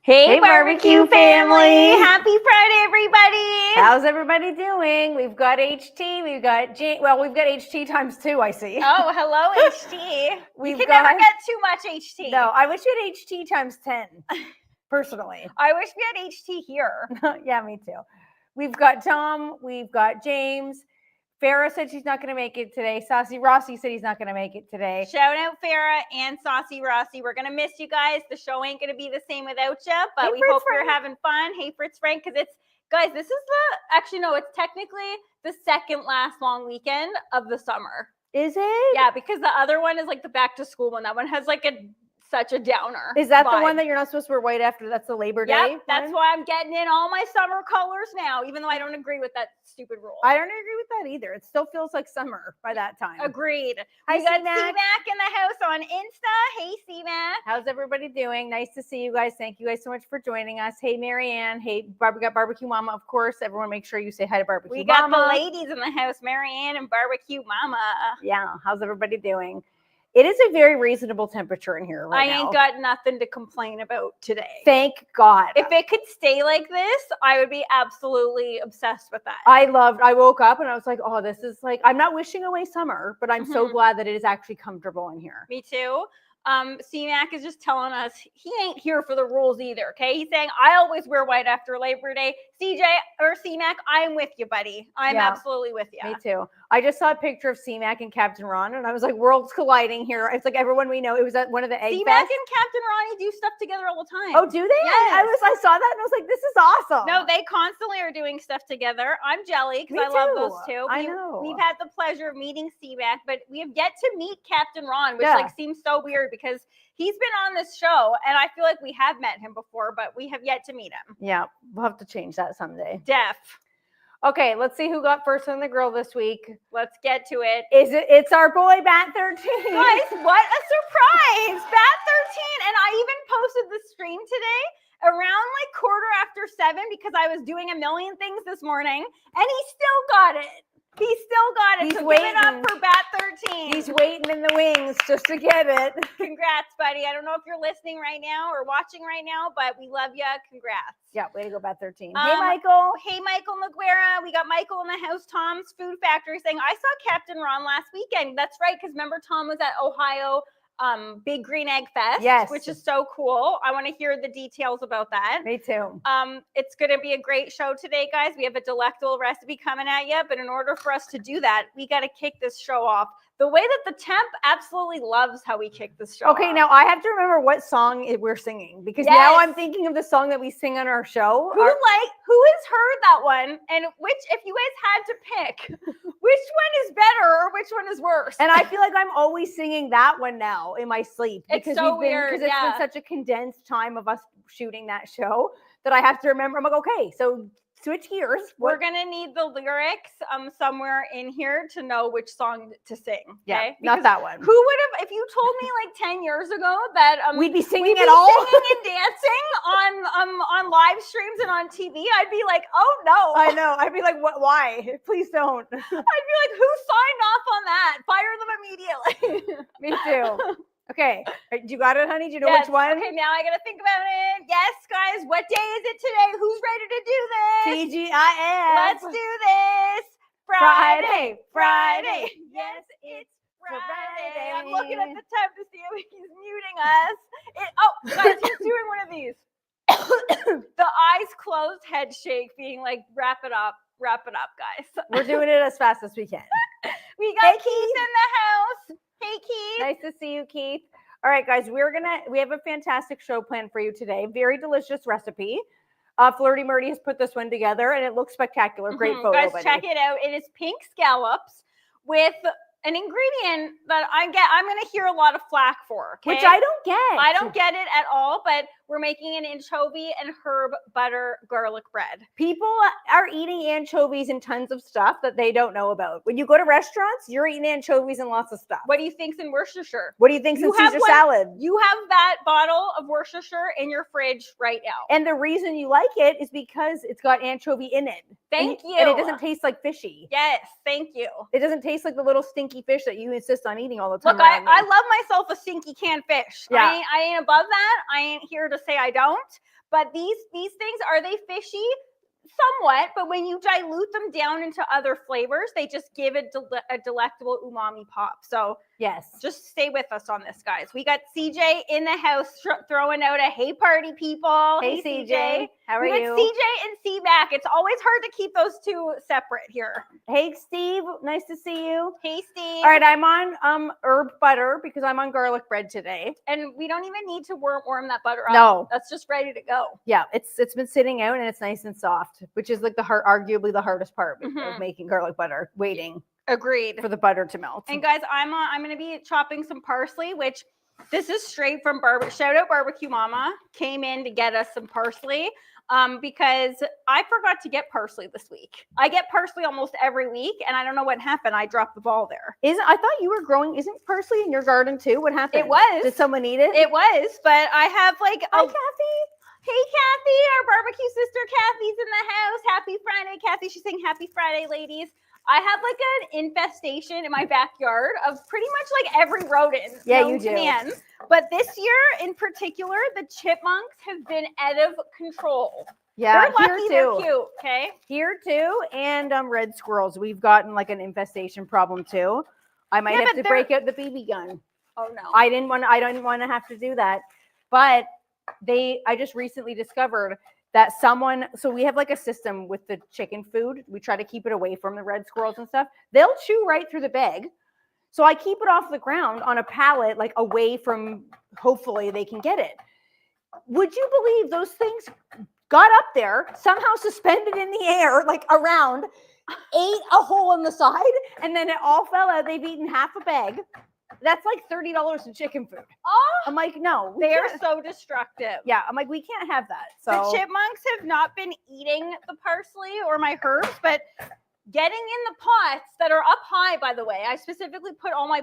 Hey, barbecue family. Happy Friday, everybody. How's everybody doing? We've got HT, we've got we've got HT times 2, I see. Oh, hello, HT. We've you can got- never get too much HT. No, I wish we had HT times 10, personally. I wish we had HT here. Yeah, me too. We've got Tom, we've got James. Farrah said she's not going to make it today. Saucy Rossi said he's not going to make it today. Shout out Farrah and Saucy Rossi. We're going to miss you guys. The show ain't going to be the same without you, but Hey, we Fritz hope Frank. you're having fun. Hey, Fritz Frank, because guys, this is it's technically the second last long weekend of the summer. Is it? Yeah, because the other one is like the back to school one. That one has like such a downer. Is that vibe. the one that you're not supposed to wear white after? That's the Labor Day? Yep, that's why I'm getting in all my summer colors now, even though I don't agree with that stupid rule. I don't agree with that either. It still feels like summer by that time. Agreed. Hi, We got C-Mac. C-Mac in the house on Insta. Hey, C-Mac. How's everybody doing? Nice to see you guys. Thank you guann so much for joining us. Hey, Marianne. Hey, we got Barbecue Mama, of course. Everyone make sure you say hi to Barbecue We got Mama. the ladies in the house, Marianne and Barbecue Mama. Yeah, how's everybody doing? It is a very reasonable temperature in here right I now. ain't got nothing to complain about today. Thank God. If it could stay like this, I would be absolutely obsessed with that. I woke up and I was like, oh, this is like, I'm not wishing away summer, but I'm so glad that it is actually comfortable in here. Me too. C-Mac is just telling us he ain't here for the rules either, okay? He's saying, I always wear white after Labor Day. CJ or C-Mac, I am with you, buddy. I'm absolutely with you. Me too. I just saw a picture of C-Mac and Captain Ron, and I was like, worlds colliding here. It's like everyone we know. It was at one of the egg C-Mac fests. and Captain Ronnie do stuff together all the time. Oh, do they? Yes. I saw that and I was like, this is awesome. No, they constantly are doing stuff together. I'm jelly because I love those two. I know. We've had the pleasure of meeting C-Mac, but we have yet to meet Captain Ron, which seems so weird because he's been on this show and I feel like we have met him before, but we have yet to meet him. Yeah, we'll have to change that someday. Def. Okay, let's see who got first on the grill this week. Let's get to it. It's our boy Bat 13. Guys, what a surprise! Bat 13, and I even posted the stream today around like 7:15 because I was doing a million things this morning, and he still got it. He still got it. He's so waiting. Give it up for Bat 13. He's waiting in the wings just to get it. Congrats, buddy. I don't know if you're listening right now or watching right now, but we love you. Congrats. Yeah, way to go, Bat 13. Hey, Michael. Hey, Michael Naguera. We got Michael in the house. Tom's Food Factory saying, I saw Captain Ron last weekend. That's right, because remember Tom was at Ohio Big Green Egg Fest, yes, which is so cool. I want to hear the details about that. Me too. It's going to be a great show today, guys. We have a delectable recipe coming at you, but in order for us to do that, we got to kick this show off the way that the temp absolutely loves how we kick this show off. Now I have to remember what song we're singing because now I'm thinking of the song that we sing on our show. Who has heard that one? And if you guys had to pick, which one is better or which one is worse? And I feel like I'm always singing that one now in my sleep because it's so weird. Because it's been such a condensed time of us shooting that show that I have to remember. I'm like, okay, so switch gears. We're gonna need the lyrics somewhere in here to know which song to sing. Okay? Yeah, not that one. Who would have, if you told me like 10 years ago that we'd be singing it all, singing and dancing on live streams and on TV, I'd be like, oh no. I know. I'd be like, what? Why? Please don't. I'd be like, who signed off on that? Fire them immediately. Me too. Okay, you got it, honey? Do you know which one? Okay, now I gotta think about it. Yes, guys, what day is it today? Who's ready to do this? TGIF. Let's do this. Friday. Yes, it's Friday. I'm looking at the time to see if he's muting us. Guys, he's doing one of these. The eyes closed head shake, being like, wrap it up, guys. We're doing it as fast as we can. We got Keith in the house. Hey, Keith. Nice to see you, Keith. All right, guys, we have a fantastic show planned for you today. Very delicious recipe. Flirty Murdy has put this one together, and it looks spectacular. Great photo, guys, buddy. check it out. It is pink scallops with an ingredient that I'm going to hear a lot of flack for. Okay? Which I don't get. I don't get it at all, but we're making an anchovy and herb butter garlic bread. People are eating anchovies and tons of stuff that they don't know about. When you go to restaurants, you're eating anchovies and lots of stuff. What do you think's in Worcestershire? What do you think's in Caesar salad? You have that bottle of Worcestershire in your fridge right now. And the reason you like it is because it's got anchovy in it. Thank you. And it doesn't taste like fishy. Yes, thank you. It doesn't taste like the little stinky fish that you insist on eating all the time. Look, I love myself a stinky canned fish. Yeah. I ain't above that. I ain't here to say I don't. But these things, are they fishy? Somewhat, but when you dilute them down into other flavors, they just give it a delectable umami pop. So Yes. just stay with us on this, guys. We got CJ in the house throwing out a hey party, people. Hey, CJ. How are you? CJ and C-Mac. It's always hard to keep those two separate here. Hey, Steve. Nice to see you. Hey, Steve. All right, I'm on herb butter because I'm on garlic bread today. And we don't even need to warm that butter up. No. That's just ready to go. Yeah, it's been sitting out and it's nice and soft, which is like arguably the hardest part of making garlic butter, waiting. Agreed. For the butter to melt. And guys, I'm going to be chopping some parsley, which this is straight from shout out Barbecue Mama, came in to get us some parsley because I forgot to get parsley this week. I get parsley almost every week, and I don't know what happened. I dropped the ball there. I thought you were growing, isn't parsley in your garden too? What happened? It was. Did someone eat it? It was, but I have like Hi, Kathy. Hey, Kathy, our barbecue sister Kathy's in the house. Happy Friday, Kathy. She's saying happy Friday, ladies. I have like an infestation in my backyard of pretty much like every rodent. Yeah, you do. But this year in particular, the chipmunks have been out of control. Yeah, they're lucky, they're cute. Okay, here too, and red squirrels. We've gotten like an infestation problem too. I might have to break out the BB gun. Oh no, I didn't want to have to do that, but I just recently discovered that so we have like a system with the chicken food. We try to keep it away from the red squirrels and stuff. They'll chew right through the bag. So I keep it off the ground on a pallet, like away from, hopefully they can get it. Would you believe those things got up there, somehow suspended in the air, like around, ate a hole in the side, and then it all fell out. They've eaten half a bag. That's like $30 in chicken food. Oh, I'm like, no. They are so destructive. Yeah, I'm like, we can't have that. So the chipmunks have not been eating the parsley or my herbs, but getting in the pots that are up high, by the way. I specifically put all my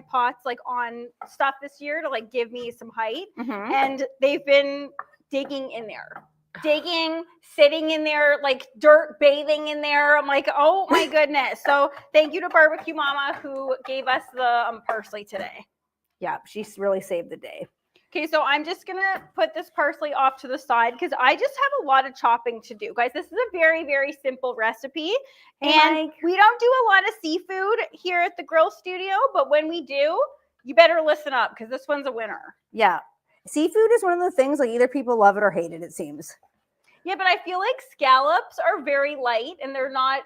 pots like on stuff this year to like give me some height. And they've been digging in there. Digging, sitting in there, like dirt, bathing in there. I'm like, oh my goodness. So thank you to Barbecue Mama who gave us the parsley today. Yeah, she's really saved the day. Okay, so I'm just going to put this parsley off to the side because I just have a lot of chopping to do. Guys, this is a very, very simple recipe. And we don't do a lot of seafood here at the grill studio, but when we do, you better listen up because this one's a winner. Yeah. Seafood is one of the things, like either people love it or hate it, it seems. Yeah, but I feel like scallops are very light and they're not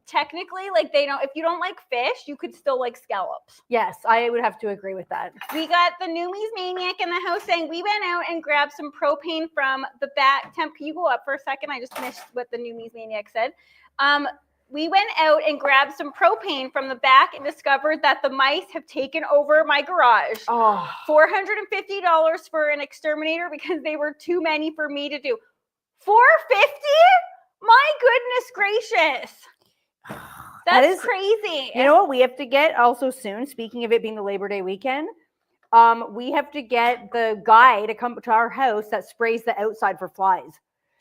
technically like if you don't like fish, you could still like scallops. Yes, I would have to agree with that. We got the Noomies Maniac in the house saying we went out and grabbed some propane from the back. Temp, can you go up for a second? I just missed what the Noomies Maniac said. We went out and grabbed some propane from the back and discovered that the mice have taken over my garage. Oh. $450 for an exterminator because they were too many for me to do. $450? My goodness gracious. That's crazy. You know what we have to get also soon, speaking of it being the Labor Day weekend, we have to get the guy to come to our house that sprays the outside for flies.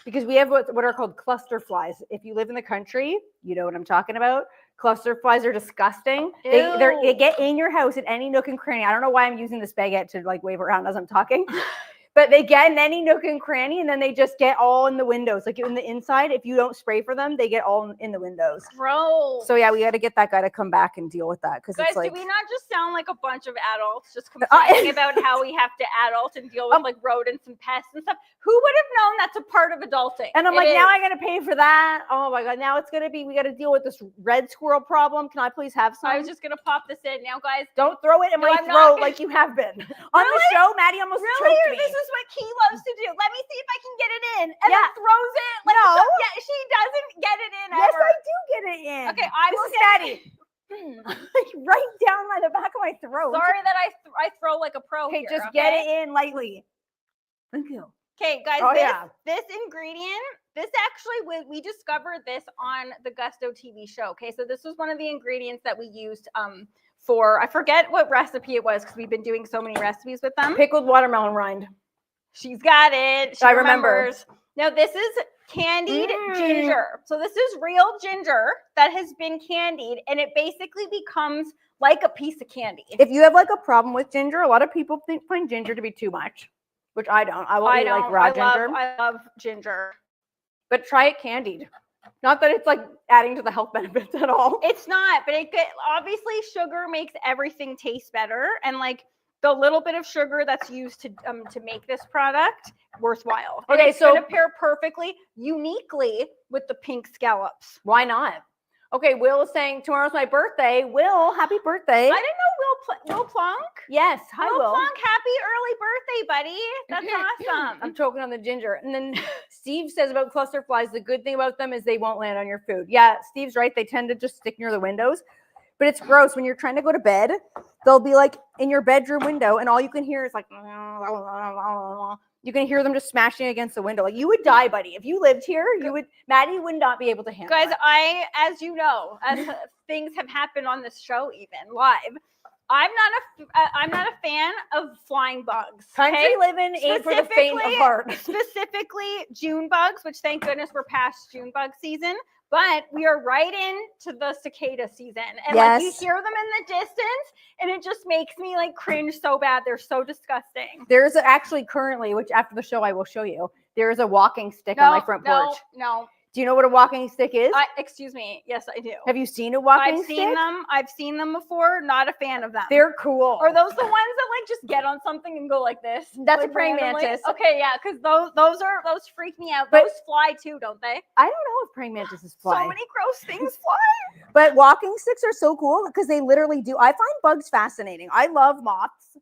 Because we have what are called cluster flies. If you live in the country, you know what I'm talking about. Cluster flies are disgusting. They get in your house at any nook and cranny. I don't know why I'm using this baguette to like wave around as I'm talking. But they get in any nook and cranny, and then they just get all in the windows. Like in the inside, if you don't spray for them, they get all in the windows. Gross. So yeah, we got to get that guy to come back and deal with that. Because guys, it's like, do we not just sound like a bunch of adults just complaining about how we have to adult and deal with like rodents and pests and stuff? Who would have known that's a part of adulting? And I'm like, now I got to pay for that. Oh my God. Now it's going to be, we got to deal with this red squirrel problem. Can I please have some? I was just going to pop this in. Now, guys. Don't throw it in my throat like you have been. On the show, Maddie almost choked me. This is what Key loves to do. Let me see if I can get it in. And then throws it. Like yeah, she doesn't get it in Yes, ever. I do get it in. Okay, I will get Maddie. Right down by the back of my throat. Sorry that I throw like a pro here. Just get it in lightly. Thank you. Okay, guys, this ingredient, this actually, we discovered this on the Gusto TV show. Okay, so this was one of the ingredients that we used for, I forget what recipe it was because we've been doing so many recipes with them. Pickled watermelon rind. She's got it. She remembers. Now, this is candied ginger. So this is real ginger that has been candied, and it basically becomes like a piece of candy. If you have like a problem with ginger, a lot of people find ginger to be too much. which I don't. I will I eat don't. like raw ginger. I love ginger. But try it candied. Not that it's like adding to the health benefits at all. It's not, but obviously sugar makes everything taste better, and like the little bit of sugar that's used to make this product worthwhile. Okay, and it's so gonna pair perfectly, uniquely with the pink scallops. why not? Okay, Will is saying tomorrow's my birthday. Will, happy birthday! I didn't know Will Plunk. Yes, hi Will Will. Plunk, happy early birthday, buddy. That's awesome. I'm choking on the ginger. And then Steve says about cluster flies, the good thing about them is they won't land on your food. Yeah, Steve's right. They tend to just stick near the windows. But it's gross when you're trying to go to bed. They'll be like in your bedroom window, and all you can hear is like, you can hear them just smashing against the window. Like you would die, buddy. If you lived here, Maddie would not be able to handle Guys, it. as you know, as things have happened on this show, even live, I'm not a fan of flying bugs. Country living ain't for the faint of heart. Specifically June bugs, which thank goodness we're past June bug season. But we are right into the cicada season. And like you hear them in the distance and it just makes me like cringe so bad. They're so disgusting. There's actually currently, which after the show I will show you, there is a walking stick on my front porch. No. Do you know what a walking stick is? Excuse me. Yes, I do. Have you seen a walking stick? I've seen them before. Not a fan of them. They're cool. Are those the ones that like just get on something and go like this? That's like a praying randomly? mantis. Okay, yeah, because those freak me out. But those fly too, don't they? I don't know if praying mantises fly. So many gross things fly. But walking sticks are so cool because they literally do. I find bugs fascinating. I love moths.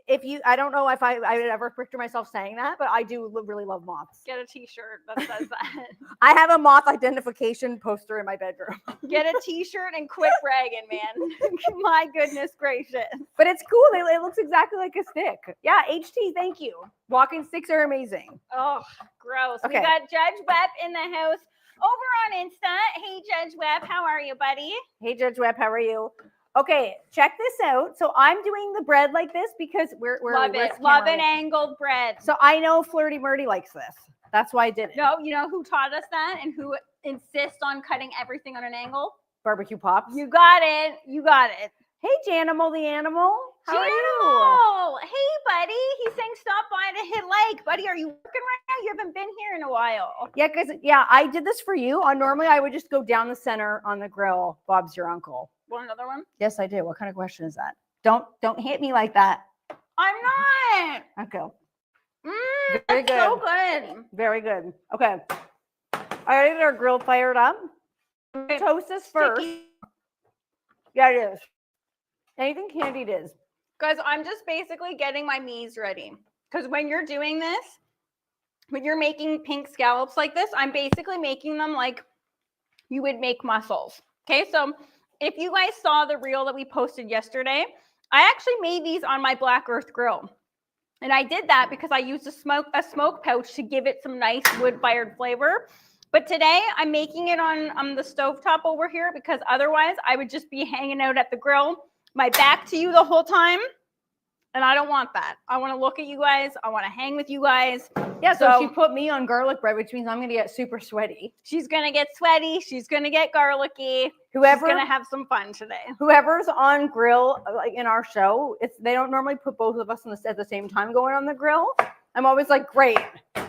I don't know if I would ever picture myself saying that, but I do really love moths. Get a t-shirt that says that. I have a moth identification poster in my bedroom. Get a t-shirt and quit bragging, man. My goodness gracious. But it's cool. It looks exactly like a stick. Yeah, HT, thank you. Walking sticks are amazing. Oh, gross. Okay. We got Judge Webb in the house over on Insta. Hey, Judge Webb, how are you, buddy? Hey, Judge Webb, how are you? Okay, check this out. So I'm doing the bread like this because we're love an angled bread. So I know Flirty Murdy likes this. That's why I did it. No, you know who taught us that and who insists on cutting everything on an angle? Barbecue Pops. You got it. You got it. Hey, Janimal the animal. How are you? Janimal. Hey, buddy. He's saying stop by to hit like. Buddy, are you working right now? You haven't been here in a while. Yeah, because I did this for you. Normally I would just go down the center on the grill. Bob's your uncle. Want another one? Yes, I do. What kind of question is that? Don't hit me like that. I'm not. Okay. Very good. So good. Very good. Okay. All right, get our grill fired up. Okay. Toast this first. Yeah, it is. Anything candied is. Guys, I'm just basically getting my mies ready. Because when you're doing this, when you're making pink scallops like this, I'm basically making them like you would make mussels. Okay, so if you guys saw the reel that we posted yesterday, I actually made these on my Black Earth grill. And I did that because I used a smoke pouch to give it some nice wood-fired flavor. But today I'm making it on the stovetop over here because otherwise I would just be hanging out at the grill, my back to you the whole time. And I don't want that. I want to look at you guys. I want to hang with you guys. Yeah, so she put me on garlic bread, which means I'm going to get super sweaty. She's going to get sweaty. She's going to get garlicky. She's going to have some fun today. Whoever's on grill, like in our show, they don't normally put both of us at the same time going on the grill. I'm always like, great.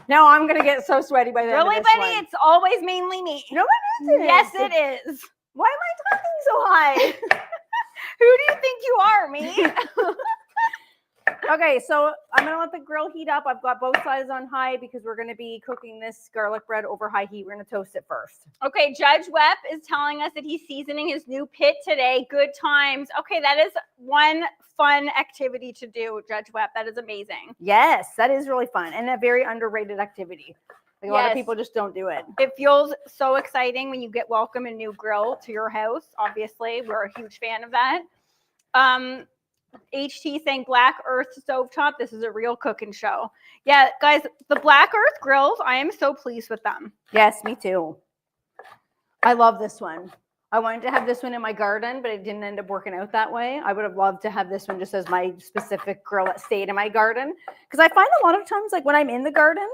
Now I'm going to get so sweaty by the end of this buddy, one. it's always mainly me. No, it isn't. Yes, it is. Why am I talking so high? Who do you think you are, me? Okay, so I'm going to let the grill heat up. I've got both sides on high because we're going to be cooking this garlic bread over high heat. We're going to toast it first. Okay, Judge Webb is telling us that he's seasoning his new pit today. Good times. Okay, that is one fun activity to do, Judge Webb. That is amazing. Yes, that is really fun and a very underrated activity. Like, a lot of people just don't do it. It feels so exciting when you get welcome a new grill to your house. Obviously, we're a huge fan of that. HT saying Black Earth stovetop. This is a real cooking show. Yeah, guys, the Black Earth grills, I am so pleased with them. Yes, me too. I love this one. I wanted to have this one in my garden, but it didn't end up working out that way. I would have loved to have this one just as my specific grill that stayed in my garden. Because I find a lot of times, like when I'm in the garden,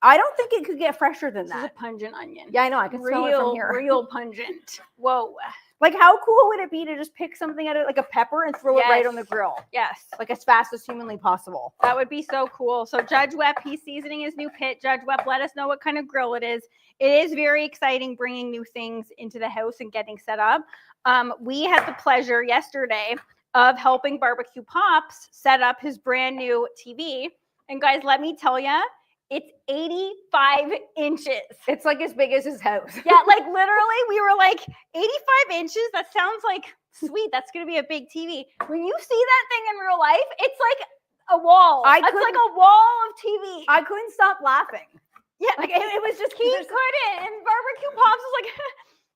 I don't think it could get fresher than that. This is a pungent onion. Yeah, I know. I can smell it from here. Real pungent. Whoa. Like, how cool would it be to just pick something out of like a pepper and throw it right on the Yes. grill? Yes. Like as fast as humanly possible. That would be so cool. So Judge Webb, he's seasoning his new pit. Judge Webb, let us know what kind of grill it is. It is very exciting bringing new things into the house and getting set up. We had the pleasure yesterday of helping Barbecue Pops set up his brand new TV. And guys, let me tell you, it's 85 inches. It's like as big as his house. Yeah, like literally we were like 85 inches. That sounds like sweet. That's going to be a big TV. When you see that thing in real life, it's like a wall. It's like a wall of TV. I couldn't stop laughing. Yeah, Like it was just he couldn't. And Barbecue Pops was like,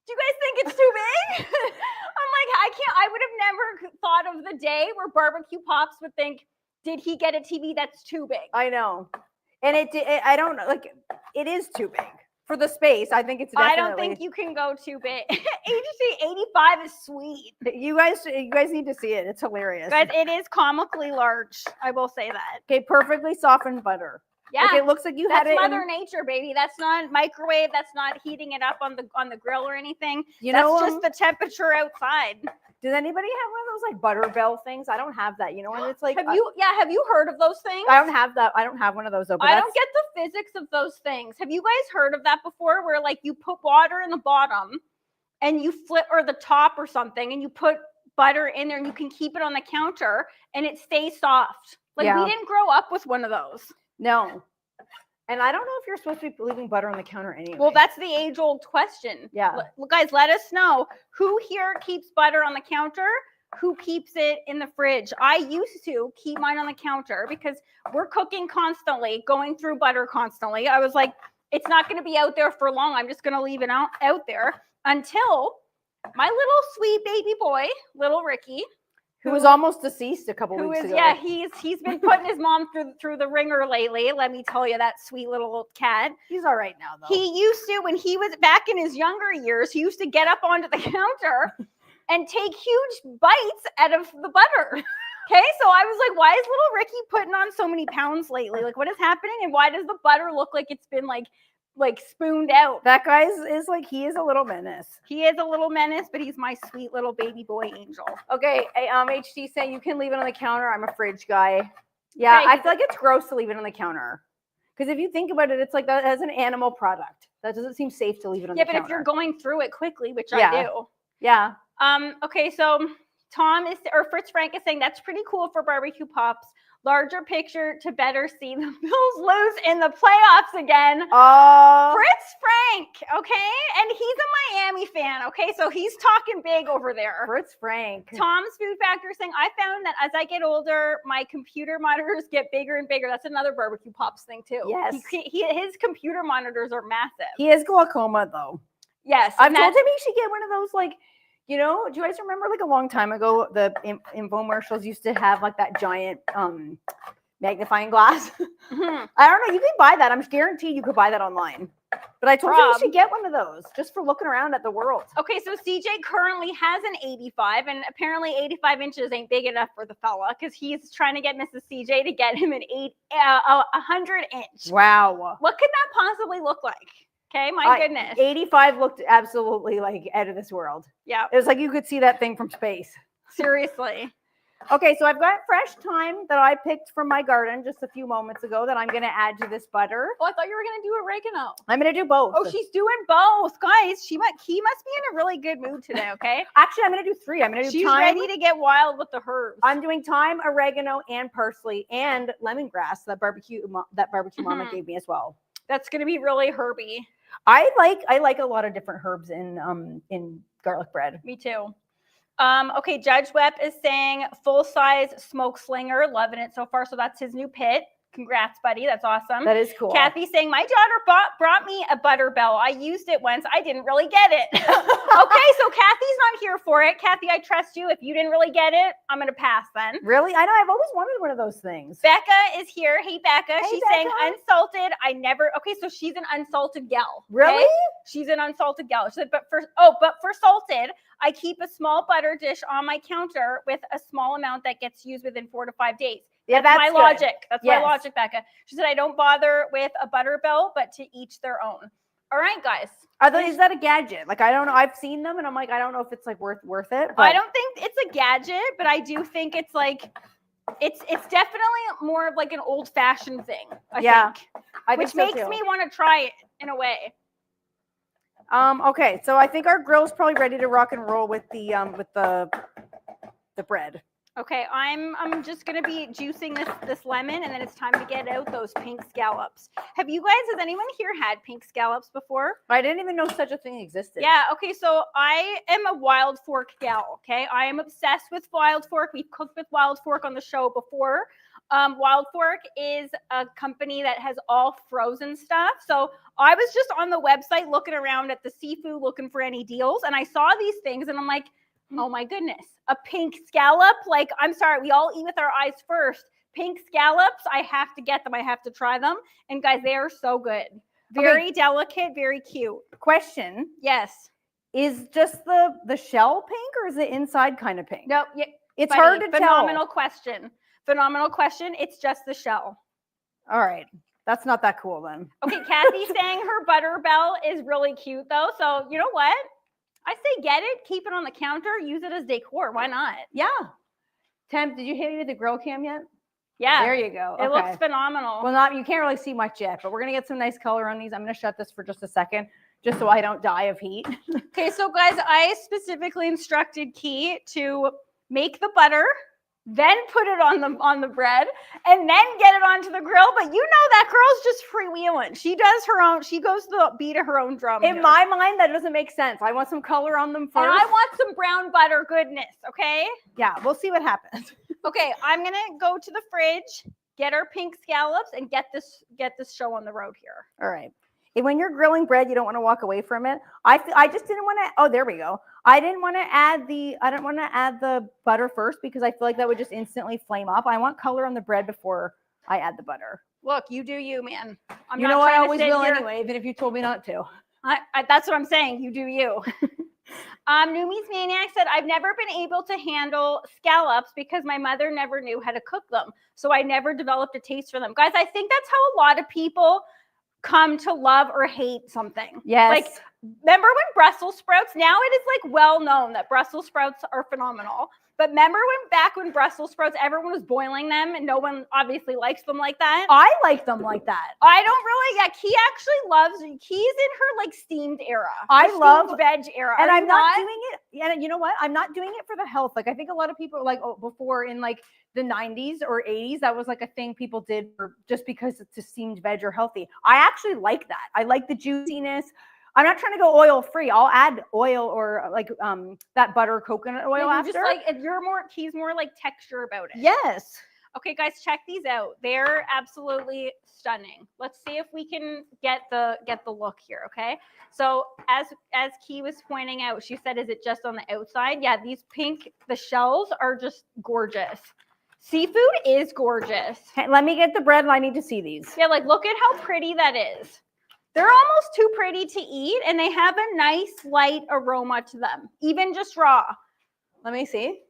do you guys think it's too big? I'm like, I would have never thought of the day where Barbecue Pops would think, did he get a TV that's too big? I know. And I don't know, like, it is too big for the space. I think it's definitely. I don't think you can go too big. 85 is sweet. You guys need to see it. It's hilarious. Guys, it is comically large. I will say that. Okay, perfectly softened butter. Yeah. Like, it looks like you had That's it. Mother Nature, baby. That's not microwave. That's not heating it up on the grill or anything. You That's know, just the temperature outside. Does anybody have one of those like butter bell things? I don't have that. You know, and it's like Have you heard of those things? I don't have that. I don't have one of those though. But I don't get the physics of those things. Have you guys heard of that before? Where like you put water in the bottom and you flip or the top or something and you put butter in there and you can keep it on the counter and it stays soft. Like we didn't grow up with one of those. No. And I don't know if you're supposed to be leaving butter on the counter anyway. Well, that's the age-old question. Yeah. Guys, let us know who here keeps butter on the counter, who keeps it in the fridge. I used to keep mine on the counter because we're cooking constantly, going through butter constantly. I was like, it's not going to be out there for long. I'm just going to leave it out there until my little sweet baby boy, little Ricky, who was almost deceased a couple weeks ago. Yeah, he's been putting his mom through the ringer lately. Let me tell you, that sweet little cat. He's all right now, though. He used to, when he was back in his younger years, he used to get up onto the counter and take huge bites out of the butter. Okay, so I was like, why is little Ricky putting on so many pounds lately? Like, what is happening? And why does the butter look like it's been like spooned out? That guy is like, he is a little menace. He is a little menace, but he's my sweet little baby boy angel. Okay, HT saying you can leave it on the counter. I'm a fridge guy. Yeah, Okay. I feel like it's gross to leave it on the counter. Because if you think about it, it's like that as an animal product. That doesn't seem safe to leave it on the counter. Yeah, but if you're going through it quickly, which I do. Yeah. Okay, so Fritz Frank is saying that's pretty cool for Barbecue Pops. Larger picture to better see the Bills lose in the playoffs again. Fritz Frank, okay? And he's a Miami fan, okay? So he's talking big over there. Fritz Frank. Tom's Food Factor is saying, I found that as I get older, my computer monitors get bigger and bigger. That's another Barbecue Pops thing, too. Yes. His computer monitors are massive. He has glaucoma, though. Yes. I've told him he should get one of those, like, you know, do you guys remember like a long time ago, the infomercials used to have like that giant magnifying glass? Mm-hmm. I don't know. You can buy that. I'm guaranteed you could buy that online. But I told him he should get one of those just for looking around at the world. Okay, so CJ currently has an 85, and apparently 85 inches ain't big enough for the fella because he's trying to get Mrs. CJ to get him an 100 inch. Wow. What could that possibly look like? Okay, my goodness. 85 looked absolutely like out of this world. Yeah. It was like you could see that thing from space. Seriously. Okay, so I've got fresh thyme that I picked from my garden just a few moments ago that I'm going to add to this butter. Oh, I thought you were going to do oregano. I'm going to do both. Oh, she's doing both. Guys, he must be in a really good mood today, okay? Actually, I'm going to do 3. I'm going to do She's thyme. ready to get wild with the herbs. I'm doing thyme, oregano, and parsley, and lemongrass that barbecue mama gave me as well. That's going to be really herby. I like a lot of different herbs in garlic bread. Me too. Okay, Judge Webb is saying full-size smoke slinger, loving it so far. So that's his new pit. Congrats, buddy. That's awesome. That is cool. Kathy's saying, my daughter brought me a butter bell. I used it once. I didn't really get it. Okay, so Kathy's not here for it. Kathy, I trust you. If you didn't really get it, I'm going to pass then. Really? I know. I've always wanted one of those things. Becca is here. Hey, Becca. Hey, She's Becca. saying unsalted. Okay, so she's an unsalted gal. Really? Okay? She's an unsalted gal. She said, but for salted, I keep a small butter dish on my counter with a small amount that gets used within 4 to 5 days. Yeah, that's my good. logic. That's Yes. my logic, Becca. She said, I don't bother with a butter bell, but to each their own. All right, guys. Is that a gadget? Like, I don't know. I've seen them and I'm like, I don't know if it's like worth it. But I don't think it's a gadget, but I do think it's like, it's definitely more of like an old fashioned thing. I think, which makes me want to try it in a way. Okay, so I think our grill's probably ready to rock and roll with the bread. Okay, I'm just gonna be juicing this lemon, and then it's time to get out those pink scallops. Has anyone here had pink scallops before? I didn't even know such a thing existed. Yeah, okay, so I am a Wild Fork gal, okay? I am obsessed with Wild Fork. We've cooked with Wild Fork on the show before. Wild Fork is a company that has all frozen stuff. So I was just on the website looking around at the seafood, looking for any deals, and I saw these things, and I'm like, oh my goodness, a pink scallop? Like, I'm sorry, we all eat with our eyes first. Pink scallops, I have to get them. I have to try them. And guys, they are so good. Very delicate, very cute. Question. Yes. Is just the shell pink or is it inside kind of pink? No, it's hard to tell. Phenomenal question. Phenomenal question. It's just the shell. All right. That's not that cool then. Okay, Kathy's saying her butter bell is really cute though. So you know what? I say get it, keep it on the counter, use it as decor. Why not? Yeah. Temp, did you hit it with the grill cam yet? Yeah. There you go. It looks phenomenal. Well, you can't really see much yet, but we're going to get some nice color on these. I'm going to shut this for just a second, just so I don't die of heat. Okay, so guys, I specifically instructed Key to make the butter, then put it on the bread, and then get it onto the grill. But you know that girl's just freewheeling. She does her own. She goes to the beat of her own drum. In my mind, that doesn't make sense. I want some color on them first. And I want some brown butter goodness. Okay. Yeah, we'll see what happens. Okay, I'm gonna go to the fridge, get our pink scallops, and get this show on the road here. All right. When you're grilling bread, you don't want to walk away from it. I just didn't want to. Oh, there we go. I didn't want to add the butter first because I feel like that would just instantly flame up. I want color on the bread before I add the butter. Look, you do you, man. I always will anyway, even if you told me not to. That's what I'm saying. You do you. Numi's Maniac said, I've never been able to handle scallops because my mother never knew how to cook them. So I never developed a taste for them. Guys, I think that's how a lot of people come to love or hate something. Yes. Like, remember when Brussels sprouts, now it is like well known that Brussels sprouts are phenomenal. But remember back when Brussels sprouts, everyone was boiling them and no one obviously likes them like that? I like them like that. I don't really, Key actually loves, Key's in her like steamed era. I love veg era. And I'm not doing it. Yeah, you know what? I'm not doing it for the health. Like I think a lot of people like before in like the 90s or 80s, that was like a thing people did just because it's a steamed veg or healthy. I actually like that. I like the juiciness. I'm not trying to go oil free. I'll add oil or like that butter coconut oil after. Just like Key's more like texture about it. Yes. Okay, guys, check these out. They're absolutely stunning. Let's see if we can get the look here. Okay. So as Key was pointing out, she said, "Is it just on the outside?" Yeah, the shells are just gorgeous. Seafood is gorgeous. Hey, let me get the bread and I need to see these. Yeah, like look at how pretty that is. They're almost too pretty to eat, and they have a nice light aroma to them, even just raw. Let me see.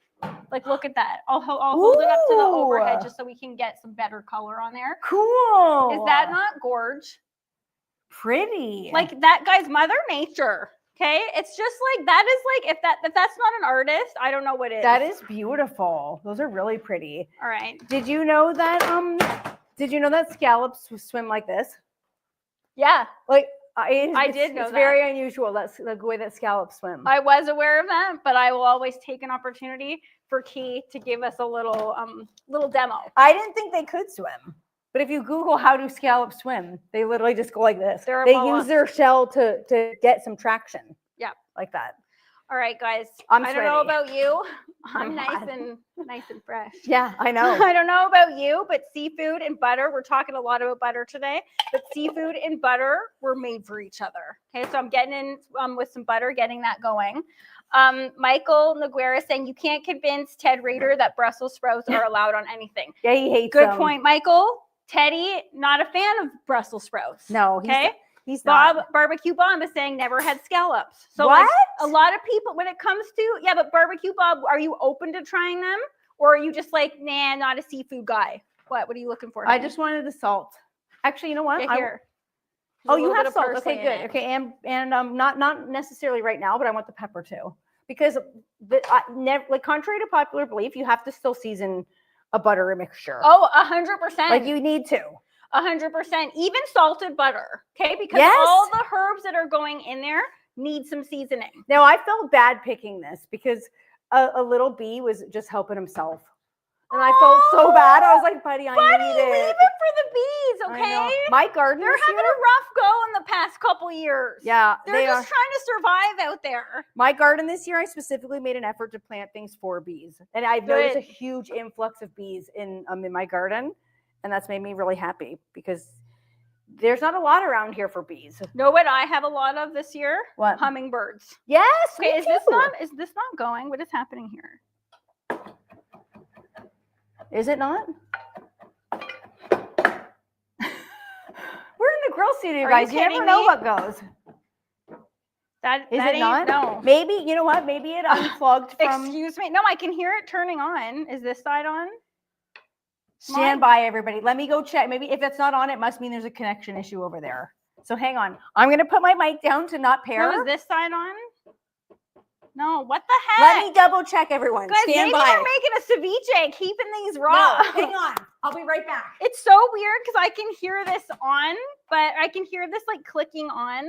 Like, look at that. I'll hold it up to the overhead just so we can get some better color on there. Cool. Is that not gorge? Pretty. Like that, guys, Mother Nature. Okay, it's just like that is like if that's not an artist, I don't know what is. That is beautiful. Those are really pretty. All right. Did you know that scallops swim like this? Yeah. Like I did know that. It's very unusual. That's the way that scallops swim. I was aware of that, but I will always take an opportunity for Key to give us a little demo. I didn't think they could swim. But if you Google how do scallops swim, they literally just go like this. They use their shell to get some traction. Yeah. Like that. All right, guys. I don't know about you. I'm nice and fresh. Yeah, I know. I don't know about you, but seafood and butter, we're talking a lot about butter today, but seafood and butter were made for each other. Okay, so I'm getting in with some butter, getting that going. Michael Noguera saying you can't convince Ted Rader that Brussels sprouts are allowed on anything. Yeah, he hates them. Good point, Michael. Teddy, not a fan of Brussels sprouts. No, okay. He's Bob not. Barbecue Bob is saying never had scallops. So what? Like, a lot of people, when it comes to but Barbecue Bob, are you open to trying them, or are you just like, nah, not a seafood guy? What are you looking for? I just wanted the salt. Actually, you know what? Here. Oh, you have salt. Okay, good. Okay, and not necessarily right now, but I want the pepper too, because like contrary to popular belief, you have to still season a butter mixture. Oh, 100%. Like you need to. 100%. Even salted butter. Okay, because all the herbs that are going in there need some seasoning. Now I felt bad picking this because a little bee was just helping himself. And I felt so bad. I was like, buddy, I need it. Leave it for the bees, okay? My garden They're having a rough go in the past couple years. Yeah. They're just trying to survive out there. My garden this year, I specifically made an effort to plant things for bees. And I've noticed a huge influx of bees in my garden. And that's made me really happy because there's not a lot around here for bees. Know what I have a lot of this year? What? Hummingbirds. Yes. Okay, is this not going? What is happening here? Is it not? We're in the grill studio, guys. You never know what goes. That is it not? No. Maybe, you know what? Maybe it unplugged from... Excuse me. No, I can hear it turning on. Is this side on? Stand by, everybody. Let me go check. Maybe if it's not on, it must mean there's a connection issue over there. So hang on. I'm going to put my mic down to not pair. No, is this side on? No, what the heck? Let me double check, everyone. Guys, Stand maybe by. they're making a ceviche, keeping these raw. No, hang on. I'll be right back. It's so weird because I can hear this on, but I can hear this like clicking on.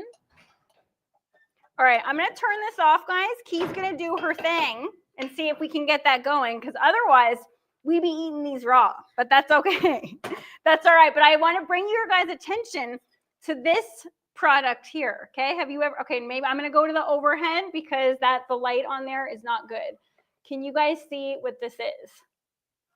All right, I'm going to turn this off, guys. Key's going to do her thing and see if we can get that going because otherwise we'd be eating these raw, but that's okay. That's all right. But I want to bring your guys' attention to this product here. Okay, have you ever, okay, maybe I'm going to go to the overhead because the light on there is not good. Can you guys see what this is?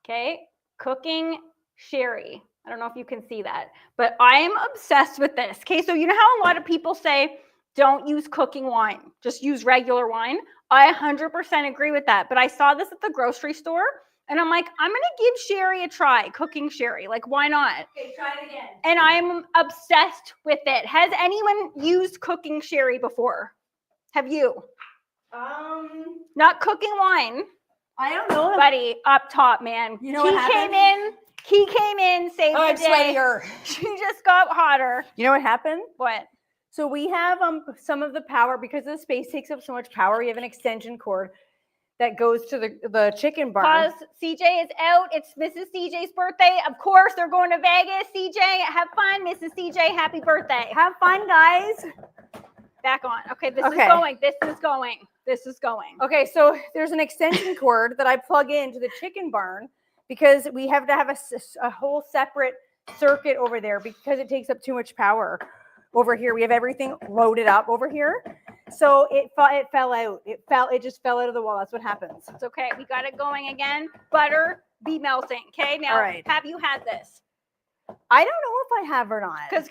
Okay, cooking sherry. I don't know if you can see that, but I am obsessed with this. Okay, so you know how a lot of people say don't use cooking wine, just use regular wine. I 100% agree with that, but I saw this at the grocery store and I'm like, I'm going to give sherry a try, cooking sherry. Like, why not? Okay, try it again. And I'm obsessed with it. Has anyone used cooking sherry before? Have you? Not cooking wine. I don't know. Buddy, up top, man. You know what happened? He came in, saved the day. Sweatier. She just got hotter. You know what happened? What? So we have some of the power, because the space takes up so much power, we have an extension cord that goes to the chicken barn. Pause. CJ is out. It's Mrs. CJ's birthday. Of course, they're going to Vegas. CJ, have fun. Mrs. CJ, happy birthday. Have fun, guys. Back on. Okay, this is going. This is going. This is going. Okay, so there's an extension cord that I plug into the chicken barn because we have to have a whole separate circuit over there because it takes up too much power. Over here, we have everything loaded up over here. So it fell out. It just fell out of the wall. That's what happens. It's okay. We got it going again. Butter be melting. Okay. Now, have you had this? I don't know if I have or not. Because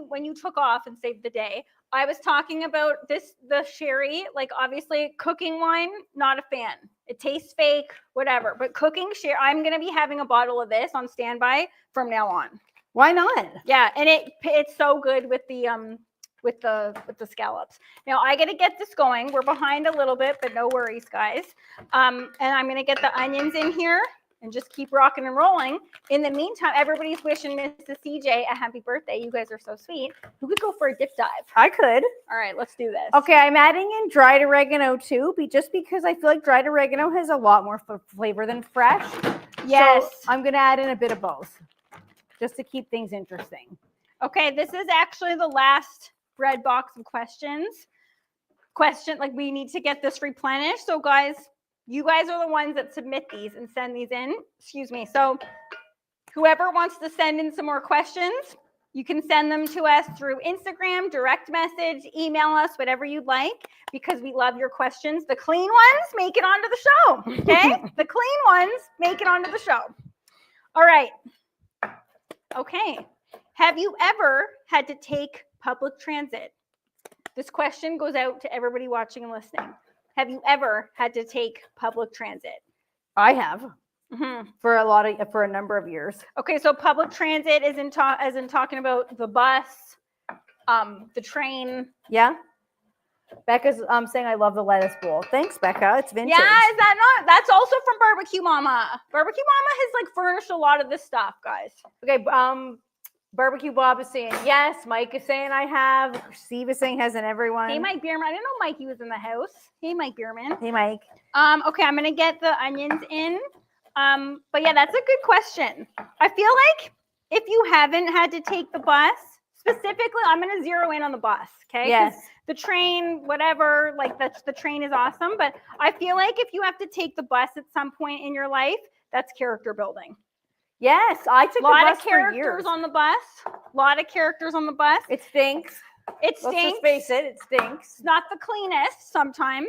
when you took off and saved the day, I was talking about the sherry. Like, obviously, cooking wine, not a fan. It tastes fake, whatever. But cooking sherry, I'm gonna be having a bottle of this on standby from now on. Why not? Yeah, and it's so good with the scallops. Now I got to get this going. We're behind a little bit, but no worries, guys. And I'm gonna get the onions in here and just keep rocking and rolling. In the meantime, everybody's wishing Mrs. CJ a happy birthday. You guys are so sweet. Who could go for a dip dive? I could. All right, let's do this. Okay, I'm adding in dried oregano too, just because I feel like dried oregano has a lot more flavor than fresh. Yes. So I'm gonna add in a bit of both, just to keep things interesting. Okay, this is actually the last bread box of questions. We need to get this replenished. So guys, you guys are the ones that submit these and send these in. Excuse me. So whoever wants to send in some more questions, you can send them to us through Instagram, direct message, email us, whatever you'd like, because we love your questions. The clean ones make it onto the show, okay? The clean ones make it onto the show. All right. Okay. Have you ever had to take public transit? This question goes out to everybody watching and listening. Have you ever had to take public transit? I have. For a number of years. Okay, so public transit isn't talking about the bus, the train. Yeah. Becca's saying I love the lettuce bowl. Thanks, Becca. It's vintage. Yeah, is that not? That's also from Barbecue Mama. Barbecue Mama has furnished a lot of this stuff, guys. Okay, Barbecue Bob is saying yes. Mike is saying I have. Steve is saying hasn't everyone. Hey, Mike Bierman. I didn't know Mikey was in the house. Hey, Mike Bierman. Hey, Mike. Okay, I'm gonna get the onions in. But yeah, that's a good question. I feel like if you haven't had to take the bus, specifically, I'm gonna zero in on the bus. Okay. Yes. The train, whatever, like the train is awesome. But I feel like if you have to take the bus at some point in your life, that's character building. Yes, I took A lot the bus of characters for years. on the bus. A lot of characters on the bus. It stinks. It Let's stinks. just face it, it stinks. It's not the cleanest sometimes.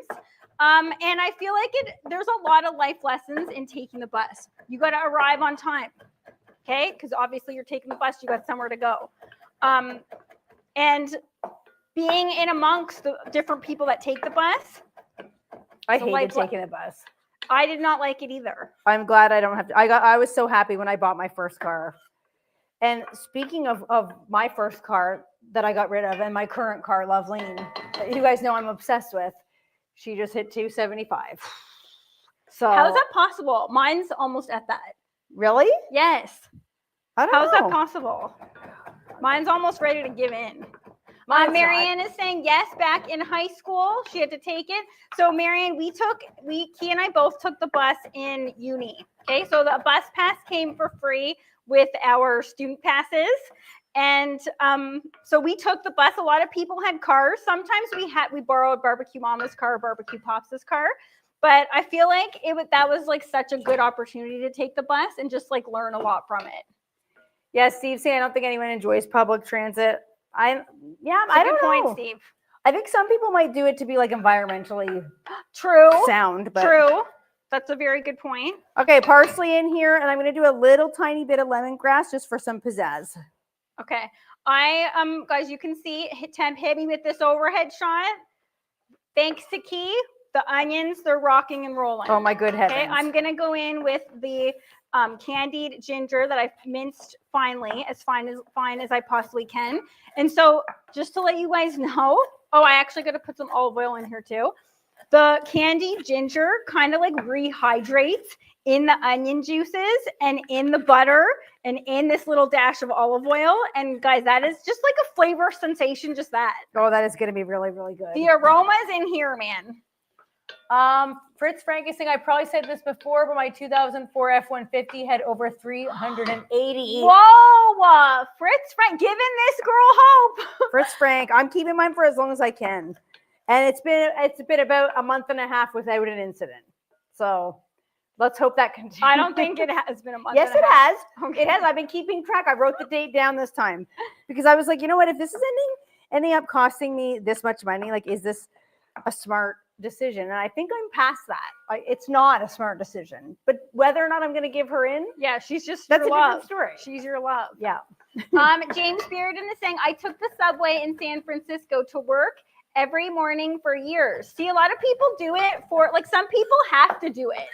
And I feel like there's a lot of life lessons in taking the bus. You got to arrive on time, okay? Because obviously you're taking the bus, you got somewhere to go. And being in amongst the different people that take the bus. I hated taking the bus. I did not like it either. I'm glad I don't have to. I was so happy when I bought my first car. And speaking of my first car that I got rid of and my current car, Loveline, that you guys know I'm obsessed with, she just hit 275. So how is that possible? Mine's almost at that. Really? Yes. I don't know. How is that possible? Mine's almost ready to give in. Marianne is saying yes, back in high school, she had to take it. So Marianne, Key and I both took the bus in uni. Okay, so the bus pass came for free with our student passes. And so we took the bus. A lot of people had cars. Sometimes we borrowed Barbecue Mama's car, Barbecue Pops' car. But I feel like that was like such a good opportunity to take the bus and just like learn a lot from it. Yeah, Steve saying I don't think anyone enjoys public transit. I don't know. Steve. I think some people might do it to be like environmentally sound. But True. That's a very good point. Okay, parsley in here, and I'm going to do a little tiny bit of lemongrass just for some pizzazz. Okay. Guys, you can see Temp hit me with this overhead shot. Thanks to Key, the onions, they're rocking and rolling. Oh my good heavens. Okay, I'm going to go in with the candied ginger that I've minced finely, as fine as I possibly can. And so just to let you guys know, I actually got to put some olive oil in here too. The candied ginger kind of like rehydrates in the onion juices and in the butter and in this little dash of olive oil. And guys, that is just like a flavor sensation, just that. Oh, that is going to be really, really good. The aroma's in here, man. Fritz Frank is saying, I probably said this before, but my 2004 F-150 had over 380. Whoa, Fritz Frank, giving this girl hope. Fritz Frank, I'm keeping mine for as long as I can. And it's been about a month and a half without an incident. So let's hope that continues. I don't think it has been a month. Yes, and it a half. has. Okay. It has. I've been keeping track. I wrote the date down this time because I was like, you know what? If this is ending up costing me this much money, like, is this a smart decision? And I think I'm past that. It's not a smart decision. But whether or not I'm going to give her in, yeah, she's just that's your a love. different story. She's your love. Yeah. James Bearden is saying, I took the subway in San Francisco to work every morning for years. See, a lot of people do it for, like, some people have to do it.